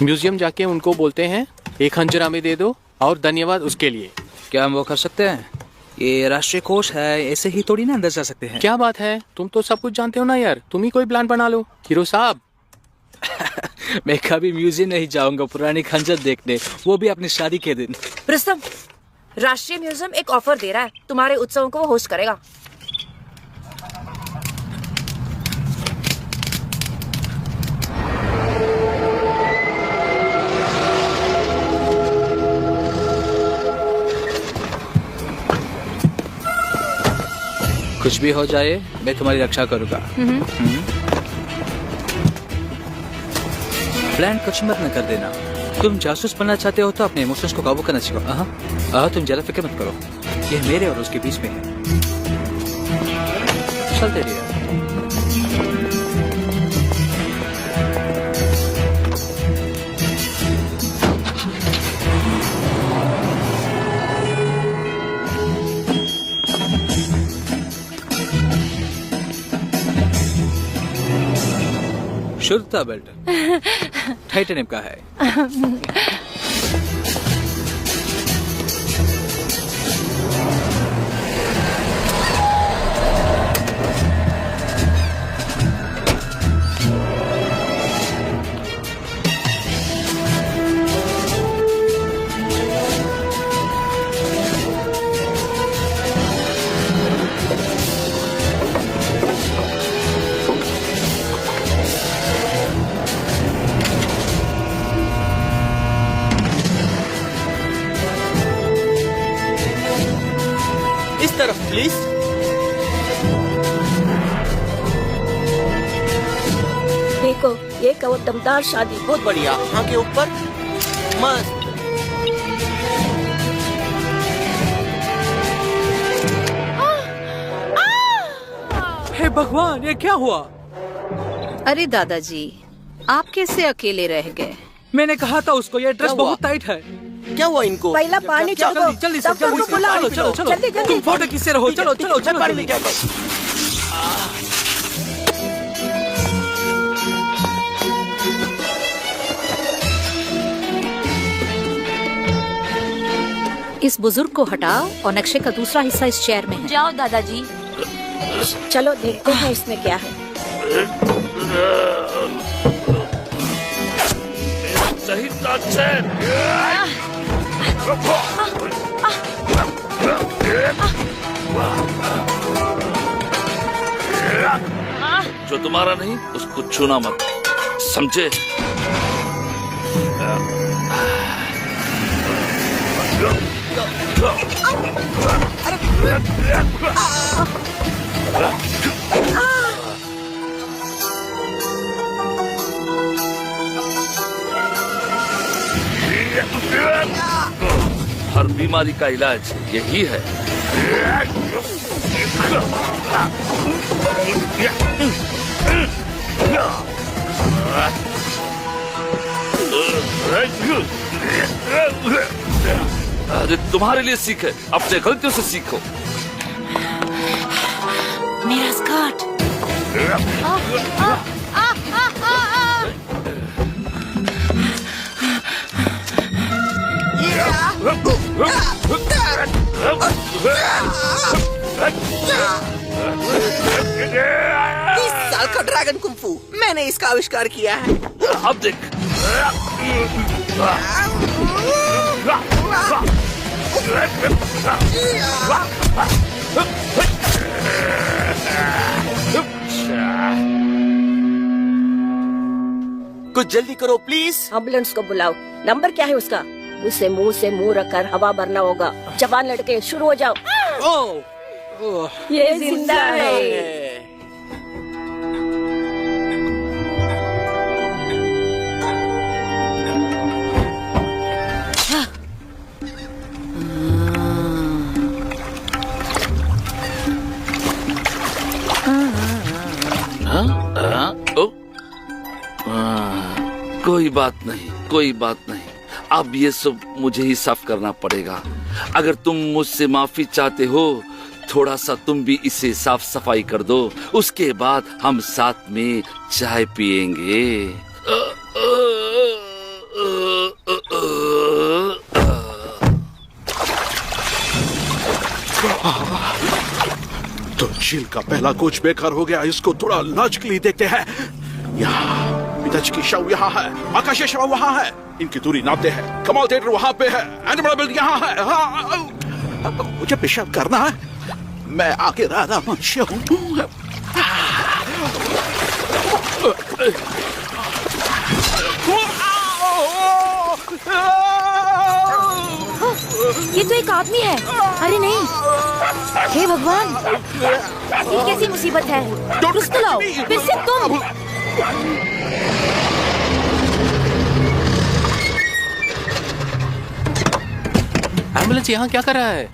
म्यूजियम जाके उनको बोलते हैं एक खंजर हमें दे दो और धन्यवाद उसके लिए। क्या हम वो कर सकते हैं? ये राष्ट्रीय कोष है, ऐसे ही थोड़ी ना अंदर जा सकते हैं। क्या बात है, तुम तो सब कुछ जानते हो ना यार। तुम ही कोई प्लान बना लो हीरो साहब। मैं कभी म्यूजियम नहीं जाऊंगा पुरानी खंजर देखने, वो भी अपनी शादी के दिन। प्रस्तम, राष्ट्रीय म्यूजियम एक ऑफर दे रहा है, तुम्हारे उत्सवों को वो होस्ट करेगा। कुछ भी हो जाए मैं तुम्हारी रक्षा करूंगा। प्लान कुछ मत न कर देना। तुम जासूस बनना चाहते हो तो अपने इमोशंस को काबू करना सीखो। तुम ज्यादा फिक्र मत करो, ये मेरे और उसके बीच में है। चलते रहिए। शुद्धता बेल्ट टाइटेनियम का है। इस तरफ प्लीज। देखो, ये कवच दमदार शादी। बहुत बढ़िया, आगे ऊपर, मस्त। हे भगवान, ये क्या हुआ? अरे दादाजी, आप कैसे अकेले रह गए? मैंने कहा था उसको ये ड्रेस बहुत टाइट है। क्या हुआ इनको? पहला पानी जल्दी जल्दी से, डॉक्टर को बुलाओ। चलो चलो चलो, जल्दी, जल्दी। तुम फोटो किससे रहो? चलो चलो चलो पानी जल्दी। लेके आओ। इस बुजुर्ग को हटाओ और नक्शे का दूसरा हिस्सा इस चेयर में है। जाओ दादाजी। चलो देखते हैं इसमें क्या है। सही साथ से। जो तुम्हारा नहीं उसको छूना मत, समझे? हर बीमारी का इलाज यही है। अरे तुम्हारे लिए सीख है, अपने गलतियों से सीखो। मेरा स्कर्ट। इस साल का ड्रैगन कुंफू मैंने इसका आविष्कार किया है। अब देख। कुछ जल्दी करो प्लीज। एम्बुलेंस को बुलाओ। नंबर क्या है उसका? उसे मुंह से मुंह रखकर हवा भरना होगा। जवान लड़के शुरू हो जाओ। ये जिंदा है। कोई बात नहीं, कोई बात नहीं। अब ये सब मुझे ही साफ करना पड़ेगा। अगर तुम मुझसे माफी चाहते हो, थोड़ा सा तुम भी इसे साफ सफाई कर दो। उसके बाद हम साथ में चाय पिएंगे। तो झील का पहला कोच बेकार हो गया। इसको थोड़ा लॉजिकली देखते हैं। यहाँ पिताजी की शव यहाँ है, आकाशीय शव वहाँ है। इनकी दूरी नापते हैं। कमाल थिएटर वहाँ पे है, एनिमल बिल्ड यहाँ है। हाँ, मुझे पेशाब करना है। मैं आगे राधा मनुष्य हूँ। ये तो एक आदमी है। अरे नहीं, हे भगवान, ये कैसी मुसीबत है? रुक तो लाओ, फिर से तुम। एम्बुलेंस यहाँ क्या कर रहा है?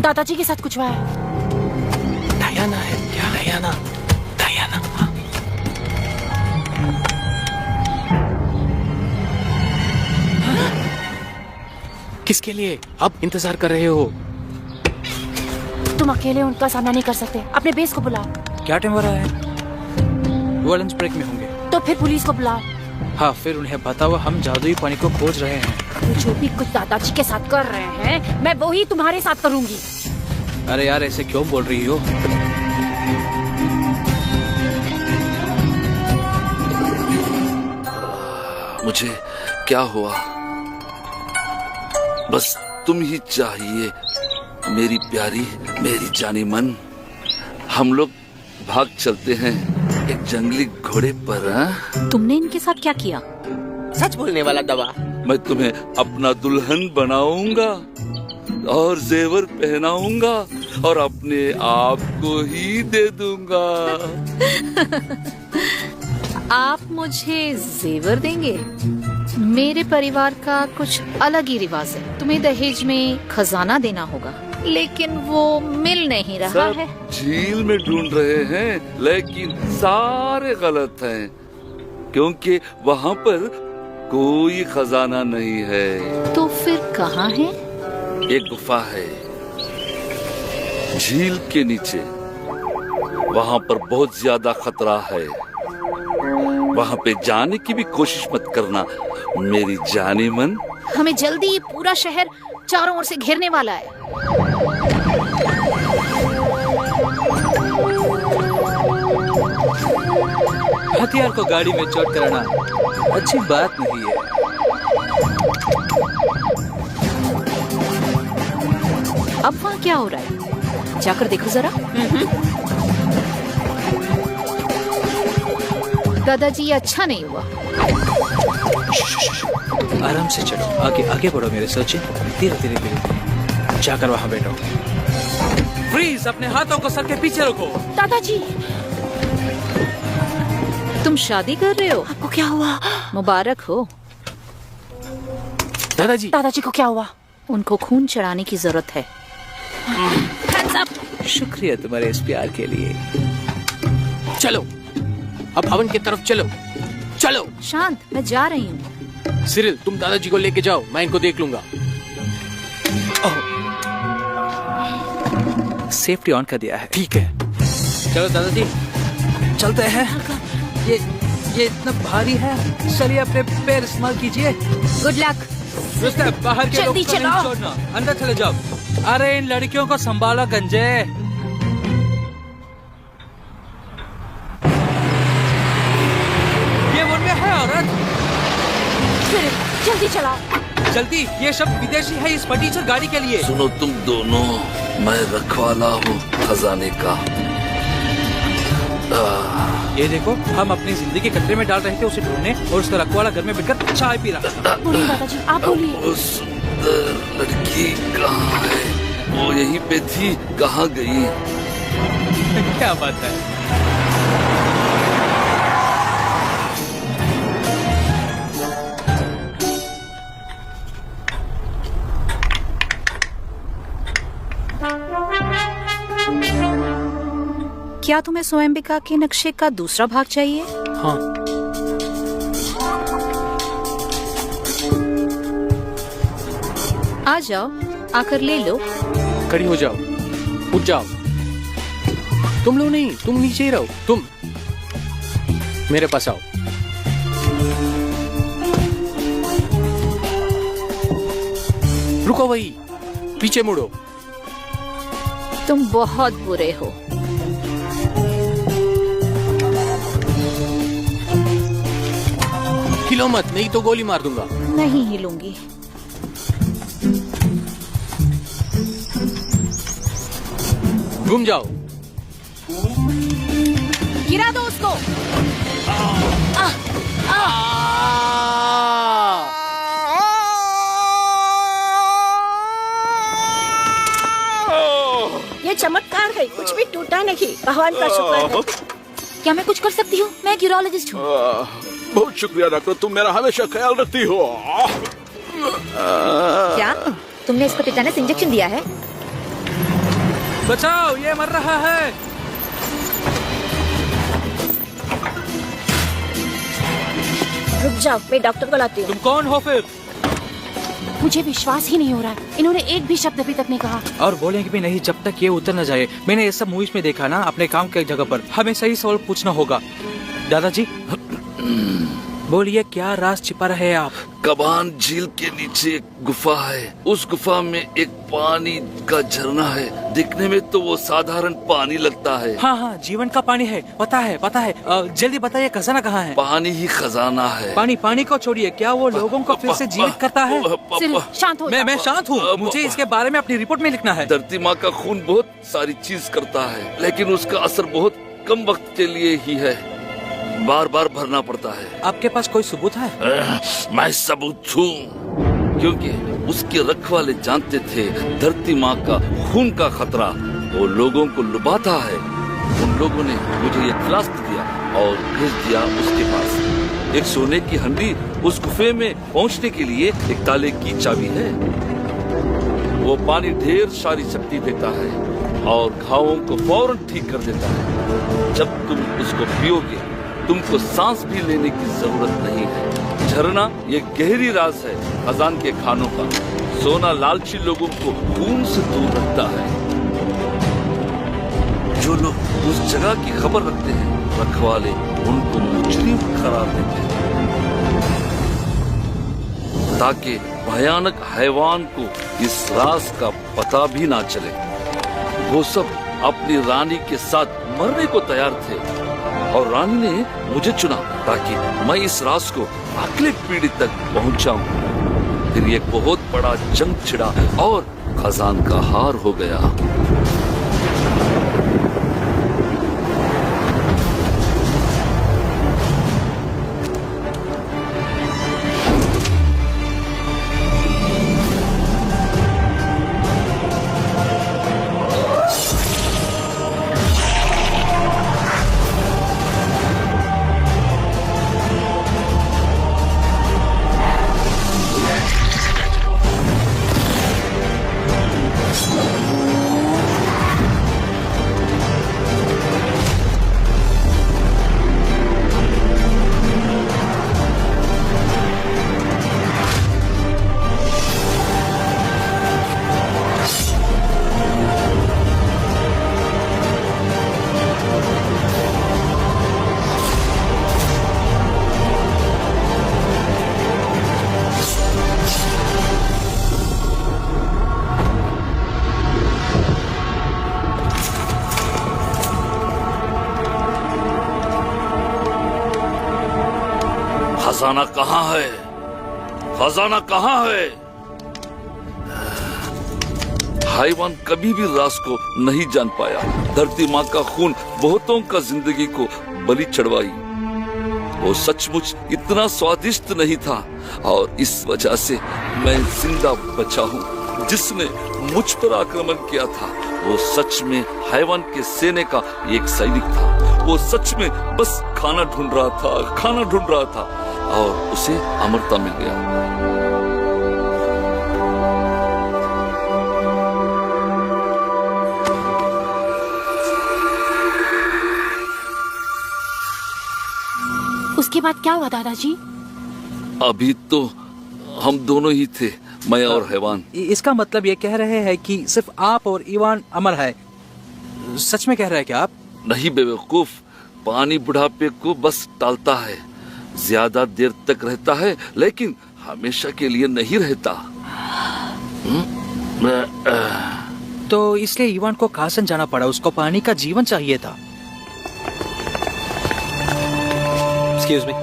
दादाजी के साथ कुछ हुआ है। डायना है क्या? Diana, Diana. हाँ। किसके लिए अब इंतजार कर रहे हो? तुम अकेले उनका सामना नहीं कर सकते। अपने बेस को बुलाओ। क्या टाइम हो रहा है? वो लंच ब्रेक में होंगे। तो फिर पुलिस को बुलाओ। हाँ, फिर उन्हें बताओ हम जादुई पानी को खोज रहे हैं। जो भी कुछ दादाजी के साथ कर रहे हैं, मैं वही तुम्हारे साथ करूंगी। अरे यार, ऐसे क्यों बोल रही हो? मुझे क्या हुआ? बस तुम ही चाहिए, मेरी प्यारी, मेरी जानी मन। हम लोग भाग चलते हैं एक जंगली घोड़े पर। हाँ? तुमने इनके साथ क्या किया? सच बोलने वाला दवा। मैं तुम्हें अपना दुल्हन बनाऊंगा और जेवर पहनाऊंगा और अपने आप को ही दे दूंगा। आप मुझे जेवर देंगे? मेरे परिवार का कुछ अलग ही रिवाज है। तुम्हें दहेज में खजाना देना होगा, लेकिन वो मिल नहीं रहा है। झील में ढूंढ रहे हैं, लेकिन सारे गलत हैं, क्योंकि वहाँ पर कोई खजाना नहीं है। तो फिर कहाँ है? एक गुफा है झील के नीचे। वहाँ पर बहुत ज्यादा खतरा है। वहाँ पे जाने की भी कोशिश मत करना मेरी जाने मन। हमें जल्दी ये पूरा शहर चारों ओर से घेरने वाला है। हथियार को गाड़ी में चोट कराना अच्छी बात नहीं है। अब वहाँ क्या हो रहा है? जाकर देखो जरा। दादाजी, ये अच्छा नहीं हुआ। आराम से चलो, आगे आगे बढ़ो मेरे सचिन। धीरे धीरे धीरे जाकर वहाँ बैठो। फ्रीज, अपने हाथों को सर के पीछे रखो। दादाजी, तुम शादी कर रहे हो? आपको क्या हुआ? मुबारक हो। दादाजी, दादाजी को क्या हुआ? उनको खून चढ़ाने की जरूरत है। Hands up. शुक्रिया तुम्हारे इस प्यार के लिए। चलो अब हवन की तरफ चलो। चलो शांत, मैं जा रही हूँ। सिरिल, तुम दादाजी को लेके जाओ, मैं इनको देख लूंगा। सेफ्टी ऑन कर दिया है। ठीक है, चलो दादाजी चलते हैं। ये इतना भारी है, चलिए अपने पैर इस्तेमाल कीजिए। Good luck. बाहर के लोग जल्दी को नहीं चलाओ। छोड़ना, अंदर चले जाओ। अरे इन लड़कियों को संभालो गंजे। ये उनमें है औरत। जल्दी चलाओ। जल्दी, ये शब्द विदेशी है इस फर्नीचर गाड़ी के लिए। सुनो तुम दोनों, मैं रखवाला हूँ खजाने का। ये देखो, हम अपनी जिंदगी खतरे में डाल रहे थे उसे ढूंढने, और उसका रखवाला घर में बैठकर चाय पी रहा। बोलिए दादाजी, आप बोलिए। वो सुंदर लड़की कहाँ है? वो यहीं पे थी, कहाँ गई? क्या बात है? क्या तुम्हें स्वयंबिका के नक्शे का दूसरा भाग चाहिए? हाँ। आ जाओ, आकर ले लो। खड़ी हो जाओ, उठ जाओ। तुम लोग नहीं, तुम नीचे ही रहो। तुम मेरे पास आओ। रुको, वही पीछे मुड़ो। तुम बहुत बुरे हो। हिलो मत, नहीं तो गोली मार दूंगा। नहीं हिलूंगी। घूम जाओ। गिरा दो उसको। ये चमत्कार है, कुछ भी टूटा नहीं। भगवान का शुक्र है। क्या मैं कुछ कर सकती हूँ? मैं एक यूरोलॉजिस्ट हूँ। बहुत शुक्रिया डॉक्टर, तुम मेरा हमेशा ख्याल रखती हो। क्या तुमने इसको टिटेनस इंजेक्शन दिया है? बचाओ, ये मर रहा है। रुक जाओ, मैं डॉक्टर को लाती हूँ। तुम कौन हो फिर? मुझे विश्वास ही नहीं हो रहा है, इन्होंने एक भी शब्द अभी तक नहीं कहा। और बोलेंगे भी नहीं जब तक ये उतर न जाए। मैंने ये सब मूवीज में देखा ना, अपने काम के जगह पर हमें सही सवाल पूछना होगा। दादाजी बोलिए, क्या राज छिपा रहे आप? कबान झील के नीचे एक गुफा है। उस गुफा में एक पानी का झरना है। दिखने में तो वो साधारण पानी लगता है। हाँ हाँ, जीवन का पानी है, पता है पता है। जल्दी बताइए, खजाना कहाँ है? पानी ही खजाना है। पानी को छोड़िए, क्या वो लोगों को फिर से जीवित करता है? शांत हो। मैं शांत हूँ, मुझे इसके बारे में अपनी रिपोर्ट में लिखना है। धरती माँ का खून बहुत सारी चीज करता है, लेकिन उसका असर बहुत कम वक्त के लिए ही है। बार बार भरना पड़ता है। आपके पास कोई सबूत है? मैं सबूत हूँ, क्योंकि उसके रखवाले जानते थे धरती माँ का खून का खतरा वो लोगों को लुभाता है। उन लोगों ने मुझे ये फ्लास्क दिया और भेज दिया उसके पास। एक सोने की हंडी उस गुफे में पहुँचने के लिए एक ताले की चाबी है। वो पानी ढेर सारी शक्ति देता है और घावों को फौरन ठीक कर देता है। जब तुम उसको पियोगे तुमको सांस भी लेने की जरूरत नहीं है। झरना ये गहरी राज है खजान के खानों का। सोना लालची लोगों को खून से दूर रखता है। जो लोग उस जगह की खबर रखते हैं, रखवाले उनको मुजरिम करार देते हैं, ताकि भयानक हैवान को इस राज का पता भी ना चले। वो सब अपनी रानी के साथ मरने को तैयार थे और रानी ने मुझे चुना ताकि मैं इस राज को अगले पीढ़ी तक पहुंचाऊं। फिर एक बहुत बड़ा जंग छिड़ा और खजान का हार हो गया। खजाना कहाँ है? खजाना कहाँ है? हाईवान कभी भी राज को नहीं जान पाया। धरती माँ का खून बहुतों का जिंदगी को बलि चढ़वाई। वो सचमुच इतना स्वादिष्ट नहीं था और इस वजह से मैं जिंदा बचा हूँ। जिसने मुझ पर आक्रमण किया था वो सच में हाईवान के सेना का एक सैनिक था। वो सच में बस खाना ढूंढ रहा था और उसे अमरता मिल गया। उसके बाद क्या हुआ दादाजी? अभी तो हम दोनों ही थे, मैं और हैवान। इसका मतलब ये कह रहे हैं कि सिर्फ आप और इवान अमर है। सच में कह रहे हैं क्या आप? नहीं बेवकूफ, पानी बुढ़ापे को बस टालता है, ज्यादा देर तक रहता है लेकिन हमेशा के लिए नहीं रहता। तो इसलिए इवान को कासन जाना पड़ा, उसको पानी का जीवन चाहिए था। Excuse me.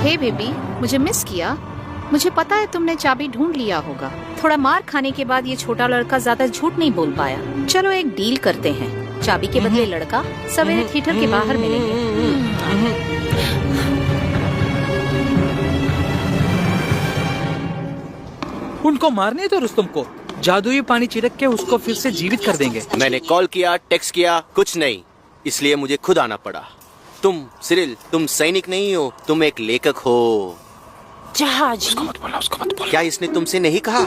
हे बेबी, मुझे मिस किया? मुझे पता है तुमने चाबी ढूंढ लिया होगा। थोड़ा मार खाने के बाद ये छोटा लड़का ज्यादा झूठ नहीं बोल पाया। चलो एक डील करते हैं, चाबी के बदले लड़का सवेरे थिएटर के बाहर मिलेंगे। उनको मारने दो रुस्तम को, जादुई पानी छिड़क के उसको फिर से जीवित कर देंगे। मैंने कॉल किया, टेक्स्ट किया, कुछ नहीं, इसलिए मुझे खुद आना पड़ा। तुम सिरिल, तुम सैनिक नहीं हो, तुम एक लेखक हो। जहाज। उसको मत बोला। क्या इसने तुमसे नहीं कहा?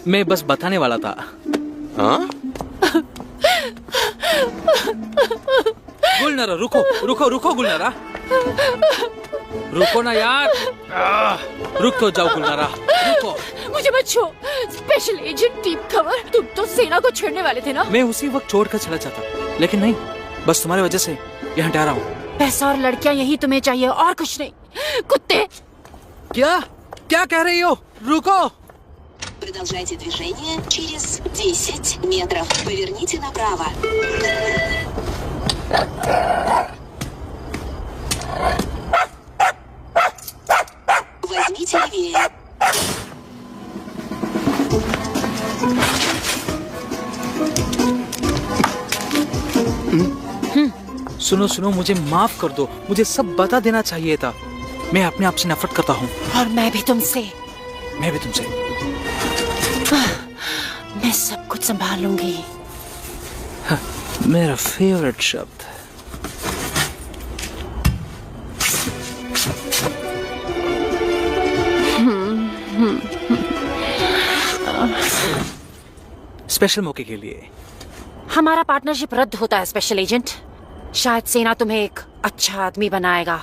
मैं बस बताने वाला था। हाँ? गुलनारा रुको गुलनारा, रुको ना यार। रुक तो जाओ गुलनारा, रुको। मुझे मत छो। स्पेशल एजेंट टीम खबर, तुम तो सेना को छेड़ने वाले थे ना? मैं उसी वक्त छोड़कर चला जाता, लेकिन नहीं, बस तुम्हारी वजह से यहाँ ठहरा हूँ। पैसा और लड़कियाँ यही तुम्हें चाहिए और कुछ नहीं। कुत्ते। क्या कह रही हो? रुको। Продолжайте движение через 10 метров. Поверните направо. Возьмите левее. सुनो, मुझे माफ कर दो, मुझे सब बता देना चाहिए था। मैं अपने आप से नफरत करता हूँ। और मैं भी तुमसे। मैं सब कुछ संभाल लूंगी। मेरा फेवरेट शब्द। स्पेशल मौके के लिए हमारा पार्टनरशिप रद्द होता है स्पेशल एजेंट। शायद सेना तुम्हें एक अच्छा आदमी बनाएगा।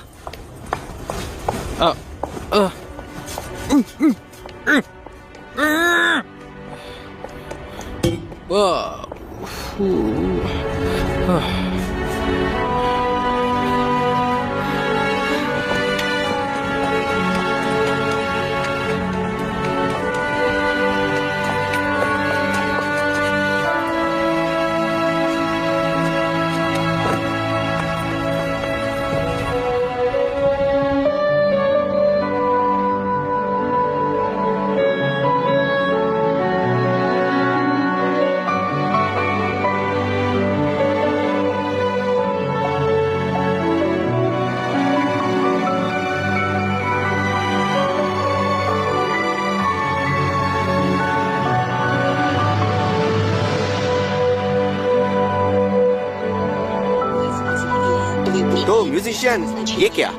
तो म्यूजिशियन, ये क्या?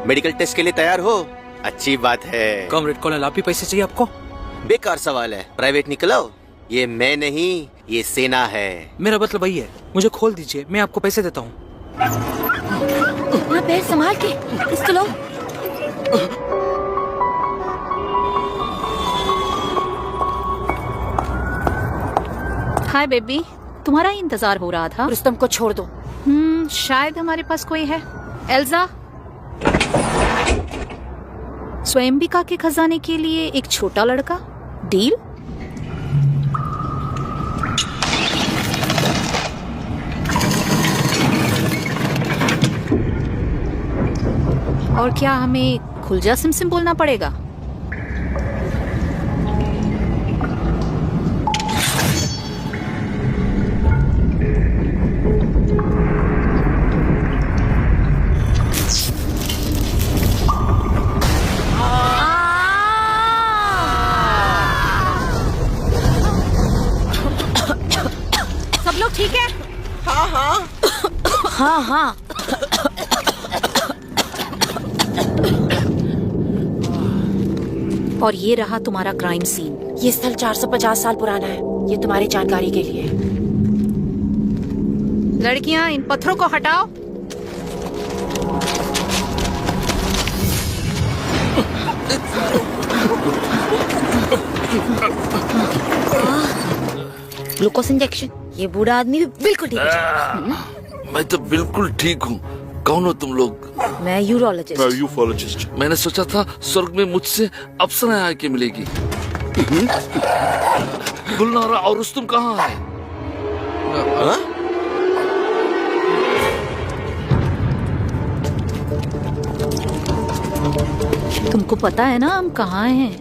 मेडिकल टेस्ट के लिए तैयार हो? अच्छी बात है। कॉमरेड कॉल, आप भी पैसे चाहिए आपको? बेकार सवाल है, प्राइवेट निकलो। ये मैं नहीं, ये सेना है। मेरा मतलब वही है, मुझे खोल दीजिए, मैं आपको पैसे देता हूँ। अपना पैर संभाल के, इसको लो। हाय बेबी, तुम्हारा ही इंतजार हो रहा था। रुस्तम को छोड़ दो। शायद हमारे पास कोई है। एल्जा, स्वयंबिका के खजाने के लिए एक छोटा लड़का, डील? और क्या हमें खुलजा सिमसिम बोलना पड़ेगा? सब लोग ठीक है? हाँ हाँ हाँ हाँ। और ये रहा तुम्हारा क्राइम सीन। ये स्थल 450 साल पुराना है, ये तुम्हारी जानकारी के लिए। लड़कियां, इन पत्थरों को हटाओ। Glucose injection. ये बूढ़ा आदमी भी बिल्कुल ठीक है। मैं तो बिल्कुल ठीक हूँ। कौन हो तुम लोग? मैं यूरोलॉजिस्ट। मैं यूफोलॉजिस्ट। मैंने सोचा था स्वर्ग में मुझसे अप्सराएं आके मिलेगी। गुलनारा और रुस्तुम कहाँ है? तुमको पता है ना हम कहाँ हैं?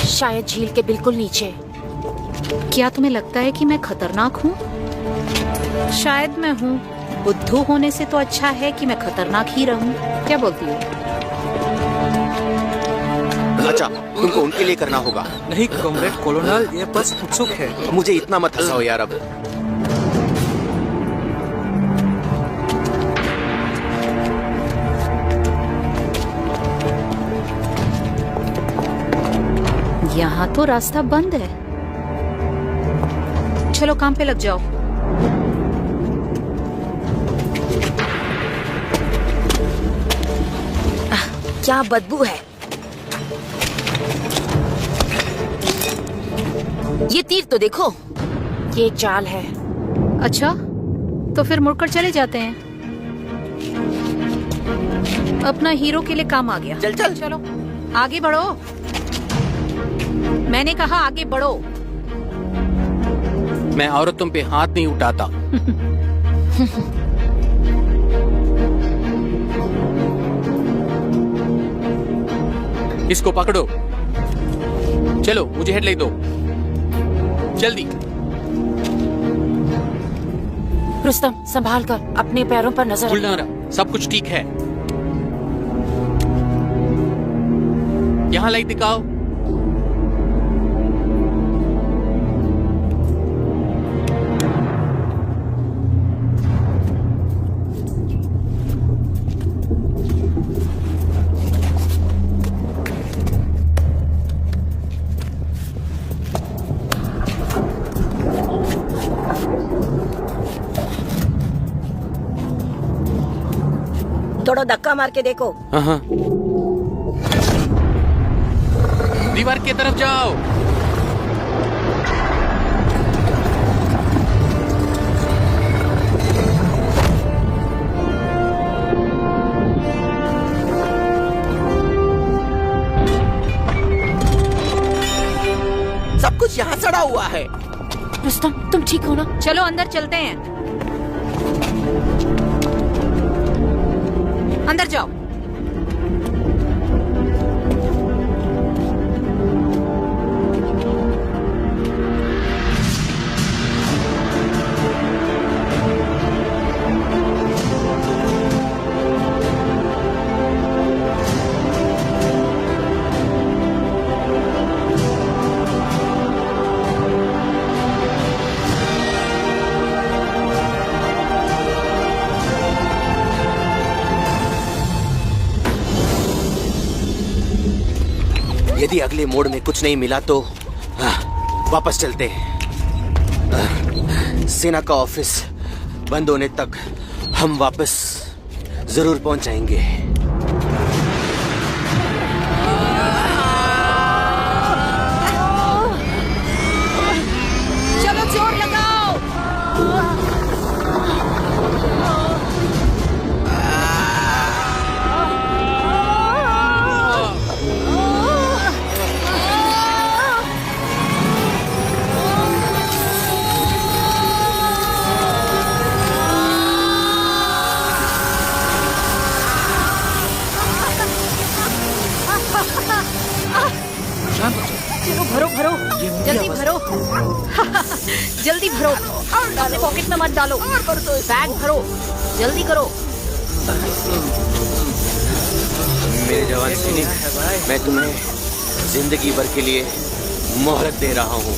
शायद झील के बिल्कुल नीचे। क्या तुम्हें लगता है कि मैं खतरनाक हूँ? शायद मैं हूँ। बुद्धू होने से तो अच्छा है कि मैं खतरनाक ही रहूँ। क्या बोलती हो? अच्छा, तुमको उनके लिए करना होगा। नहीं कॉमरेड कॉलोनल, ये बस उत्सुक है। मुझे इतना मत हंसाओ यार अब। यहाँ तो रास्ता बंद है। चलो काम पे लग जाओ। क्या बदबू है। ये तीर तो देखो। ये एक जाल है। अच्छा, तो फिर मुड़कर चले जाते हैं। अपना हीरो के लिए काम आ गया। चल चल चलो आगे बढ़ो। मैंने कहा आगे बढ़ो। मैं औरतों पे हाथ नहीं उठाता। इसको पकड़ो। चलो मुझे हेडलाइट दो जल्दी। रुस्तम संभाल कर, अपने पैरों पर नजर रखना। गुलनारा, सब कुछ ठीक है? यहाँ लाइट दिखाओ। थोड़ा धक्का मार के देखो। हाँ। दीवार की तरफ जाओ। सब कुछ यहाँ सड़ा हुआ है। रुस्तम तुम ठीक हो ना? चलो अंदर चलते हैं। अंदर जाओ। यदि अगले मोड़ में कुछ नहीं मिला तो वापस चलते हैं। सेना का ऑफिस बंद होने तक हम वापस जरूर पहुंच जाएंगे। चलो जोर लगाओ। अपने पॉकेट में मत डालो। बैग भरो, जल्दी करो। मेरे जवान सैनिक, मैं तुम्हें जिंदगी भर के लिए मोहलत दे रहा हूँ।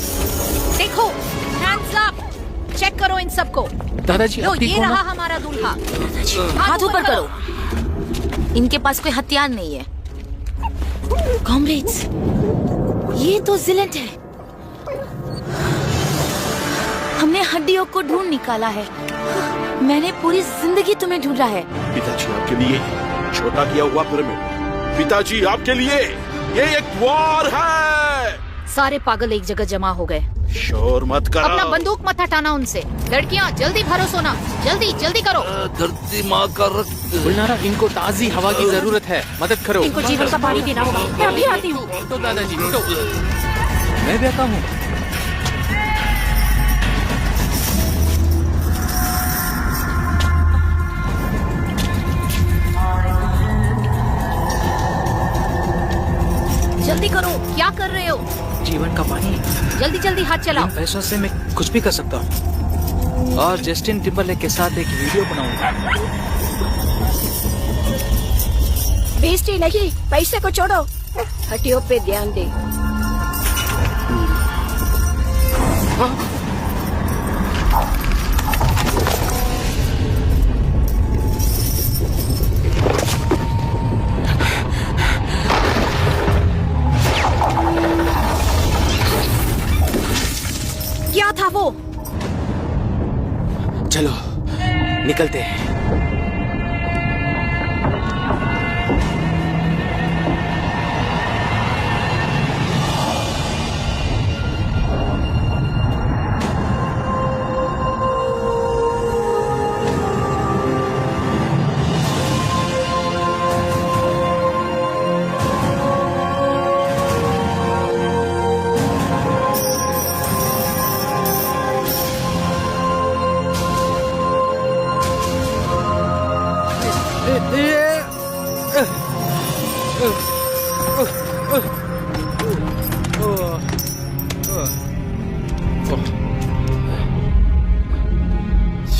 देखो, हैंड्स अप, चेक करो इन सबको। दादाजी, लो, आप ठीक ये हो ना? रहा हमारा दूल्हा। हाथ ऊपर करो। इनके पास कोई हथियार नहीं है। कॉमरेड्स, ये तो जिलेंट है। हमने हड्डियों को ढूंढ निकाला है। मैंने पूरी जिंदगी तुम्हें ढूंढा है। पिताजी आपके लिए छोटा किया हुआ पिरामिड। पिताजी आपके लिए ये एक द्वार है। सारे पागल एक जगह जमा हो गए। शोर मत करो। अपना बंदूक मत हटाना उनसे। लड़कियां जल्दी भरो सोना, जल्दी जल्दी करो। धरती माँ का रक्त। गुलनारा, इनको ताजी हवा की जरूरत है, मदद करो। इनको जीवन का पानी देना होगा। मैं अभी आती हूँ। तो दादाजी, तो मैं भी आता हूँ। जल्दी करो, क्या कर रहे हो? जीवन का पानी। जल्दी जल्दी हाथ चलाओ। इन पैसों से मैं कुछ भी कर सकता हूँ और जस्टिन टिम्बरलेक के साथ एक वीडियो बनाऊंगा। बेइज्जती नहीं, पैसे को छोड़ो, हड्डियों पे ध्यान दे। क्या था वो? चलो निकलते हैं।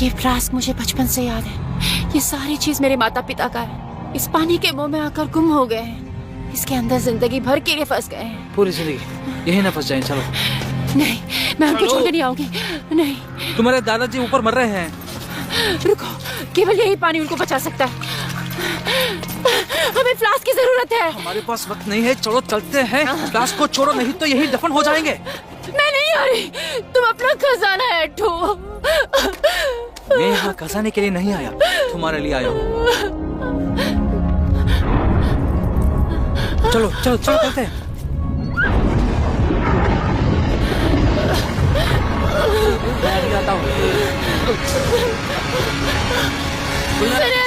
ये फ्लास्क मुझे बचपन से याद है। ये सारी चीज मेरे माता पिता का है। इस पानी के मुंह में आकर गुम हो गए हैं। इसके अंदर जिंदगी भर के लिए फंस गए हैं। पूरी जिंदगी यही ना फंस जाए। चलो। नहीं, मैं उनको छोड़ के नहीं आऊंगी। नहीं। तुम्हारे दादाजी ऊपर मर रहे हैं। रुको, केवल यही पानी उनको बचा सकता है। हमें फ्लास्क की जरूरत है। हमारे पास वक्त नहीं है, चलो चलते हैं। फ्लास्क को छोड़ो, नहीं तो यही दफन हो जाएंगे। मैं नहीं आ रही, तुम अपना खजाना ऐठो। मैं यहाँ खजाने के लिए नहीं आया, तुम्हारे लिए आया हूँ। चलो चलो चलो चलते हैं। मैं अभी आता हूँ।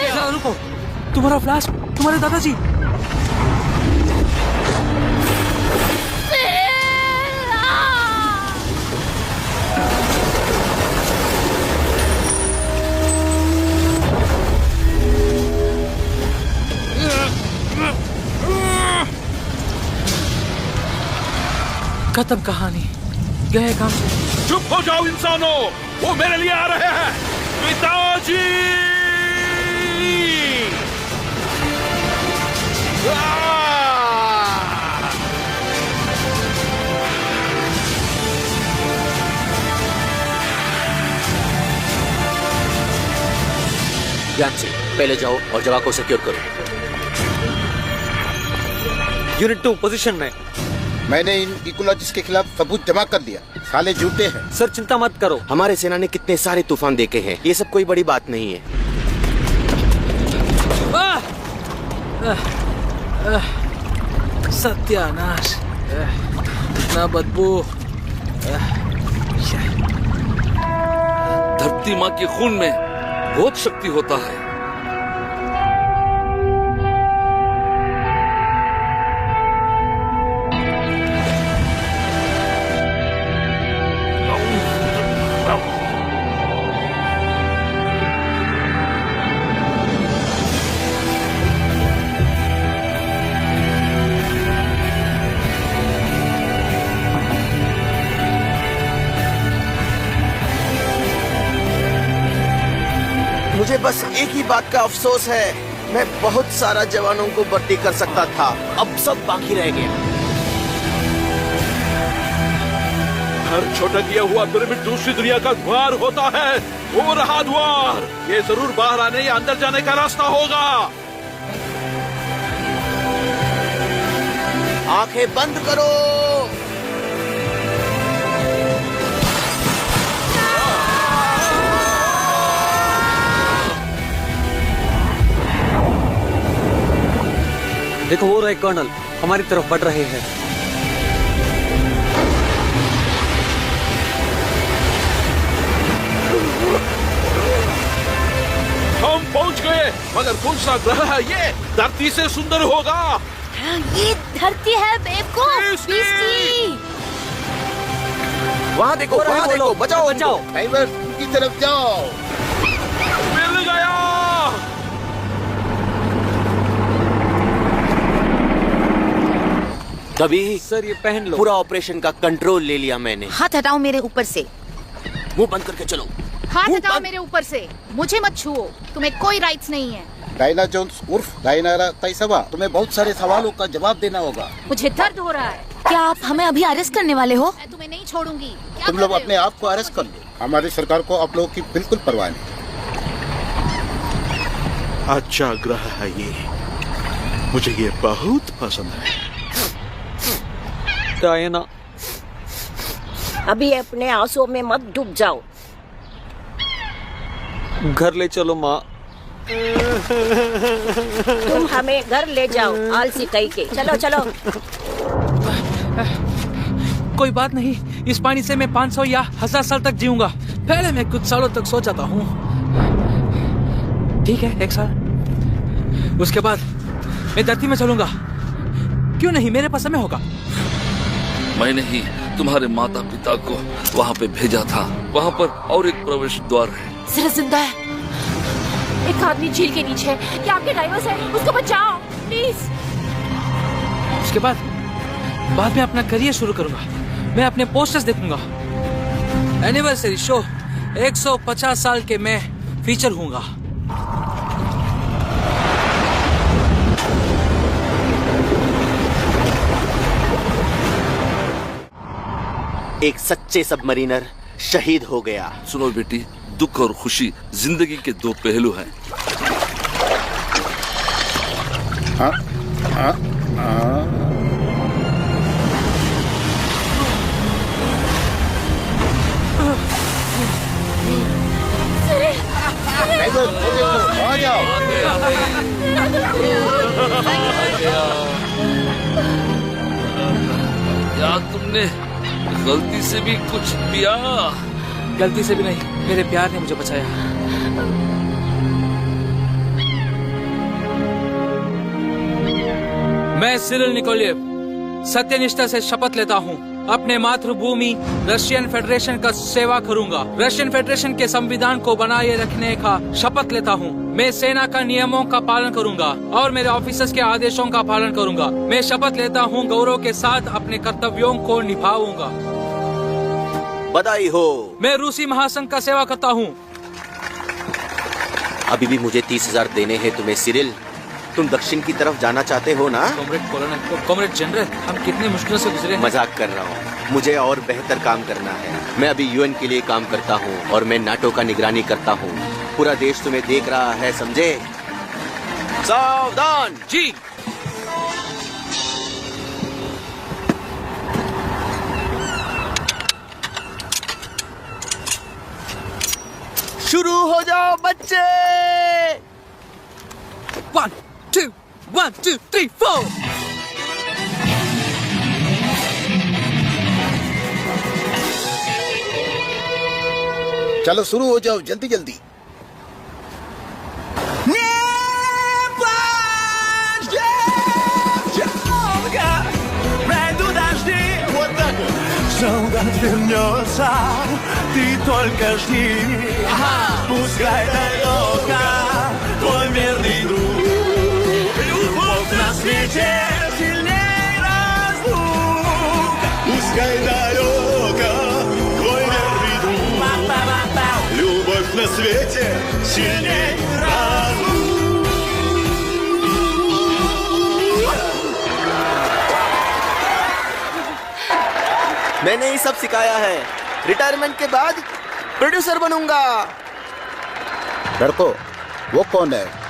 जरा रुको, तुम्हारा फ्लास्क, तुम्हारे दादाजी। खत्म कहानी, गए काम से। चुप हो जाओ इंसानों, वो मेरे लिए आ रहे हैं। पिताजी! यान्सी, पहले जाओ और जगह को सिक्योर करो। यूनिट 2 पोजीशन में। मैंने इन इकोलॉजिस्ट के खिलाफ सबूत जमा कर दिया। साले झूठे हैं। सर चिंता मत करो, हमारे सेना ने कितने सारे तूफान देखे हैं, ये सब कोई बड़ी बात नहीं है। सत्यानाश, इतना बदबू। धरती माँ के खून में बहुत शक्ति होता है। बस एक ही बात का अफसोस है, मैं बहुत सारा जवानों को भर्ती कर सकता था, अब सब बाकी रह गया। हर छोटा किया हुआ पिरामिड दूसरी दुनिया का द्वार होता है। वो रहा द्वार, ये जरूर बाहर आने या अंदर जाने का रास्ता होगा। आंखें बंद करो। देखो वो रहे कर्नल, हमारी तरफ बढ़ रहे हैं। हम पहुंच गए, मगर कौन सा ग्रह है ये? धरती से सुंदर होगा। ये धरती है बेवकूफ। वहाँ देखो, वहाँ देखो, बचाओ बचाओ। ड्राइवर की तरफ जाओ। मिल गया। तभी सर ये पहन लो। पूरा ऑपरेशन का कंट्रोल ले लिया मैंने। हाथ हटाओ मेरे ऊपर से। मुंह बंद करके चलो। हाथ हटाओ मेरे ऊपर से, मुझे मत छुओ, तुम्हें कोई राइट्स नहीं है। डायना जोन्स उर्फ डायनारा तैसबा, तुम्हें बहुत सारे सवालों का जवाब देना होगा। मुझे दर्द हो रहा है। क्या आप हमें अभी अरेस्ट करने वाले हो? मैं तुम्हें नहीं छोड़ूंगी। क्या तुम कर लोग रहे हो? अपने आप को अरेस्ट कर लो, हमारी सरकार को आप लोगों की बिल्कुल परवाह नहीं। अच्छा ग्रह है ये, मुझे ये बहुत पसंद है। डायना, अभी अपने आंसुओं में मत डूब जाओ। घर ले चलो माँ। तुम हमें घर ले जाओ, आलसी कहीं के। चलो चलो। कोई बात नहीं, इस पानी से मैं 500 या 1000 साल तक जीऊंगा। पहले मैं कुछ सालों तक सो जाता हूँ। ठीक है, 1 साल। उसके बाद मैं धरती में चलूंगा। क्यों नहीं, मेरे पास समय होगा। मैंने ही तुम्हारे माता पिता को वहाँ पे भेजा था। वहाँ पर और एक प्रवेश द्वार है। सिर्फ जिंदा है। एक आदमी झील के नीचे है। क्या आपके ड्राइवर है? उसको बचाओ प्लीज। उसके बाद में अपना करियर शुरू करूंगा। मैं अपने पोस्टर्स देखूंगा। एनिवर्सरी शो 150 साल के मैं फीचर हूँगा। एक सच्चे सबमरीनर शहीद हो गया। सुनो बेटी, दुख और खुशी जिंदगी के 2 पहलू हैं। हाँ हाँ हाँ। ड्राइवर आ जाओ। क्या तुमने गलती से भी कुछ पिया? गलती से भी नहीं, मेरे प्यार ने मुझे बचाया। मैं सिरिल निकोलेव सत्यनिष्ठा से शपथ लेता हूँ, अपने मातृभूमि रशियन फेडरेशन का सेवा करूंगा। रशियन फेडरेशन के संविधान को बनाए रखने का शपथ लेता हूँ। मैं सेना का नियमों का पालन करूंगा और मेरे ऑफिसर्स के आदेशों का पालन करूंगा। मैं शपथ लेता हूँ गौरव के साथ अपने कर्तव्यों को निभाऊंगा। बधाई हो। मैं रूसी महासंघ का सेवा करता हूँ। अभी भी मुझे 30,000 देने हैं तुम्हें सिरिल। तुम दक्षिण की तरफ जाना चाहते हो ना? कॉमरेड जनरल, हम कितनी मुश्किलों से गुजरे हैं। मजाक कर रहा हूँ, मुझे और बेहतर काम करना है। मैं अभी यूएन के लिए काम करता हूँ और मैं नाटो का निगरानी करता हूँ। पूरा देश तुम्हें देख रहा है, समझे? सावधान। जी। शुरू हो जाओ बच्चे। 1 2 1 2 3 4। चलो शुरू हो जाओ, जल्दी जल्दी। Вернется, ты только жди. Пускай далеко твой верный друг. Любовь на свете сильней разлук. Пускай далеко твой верный друг. Любовь на на свете сильней разум. मैंने ये सब सिखाया है। रिटायरमेंट के बाद प्रोड्यूसर बनूंगा। लड़को वो कौन है?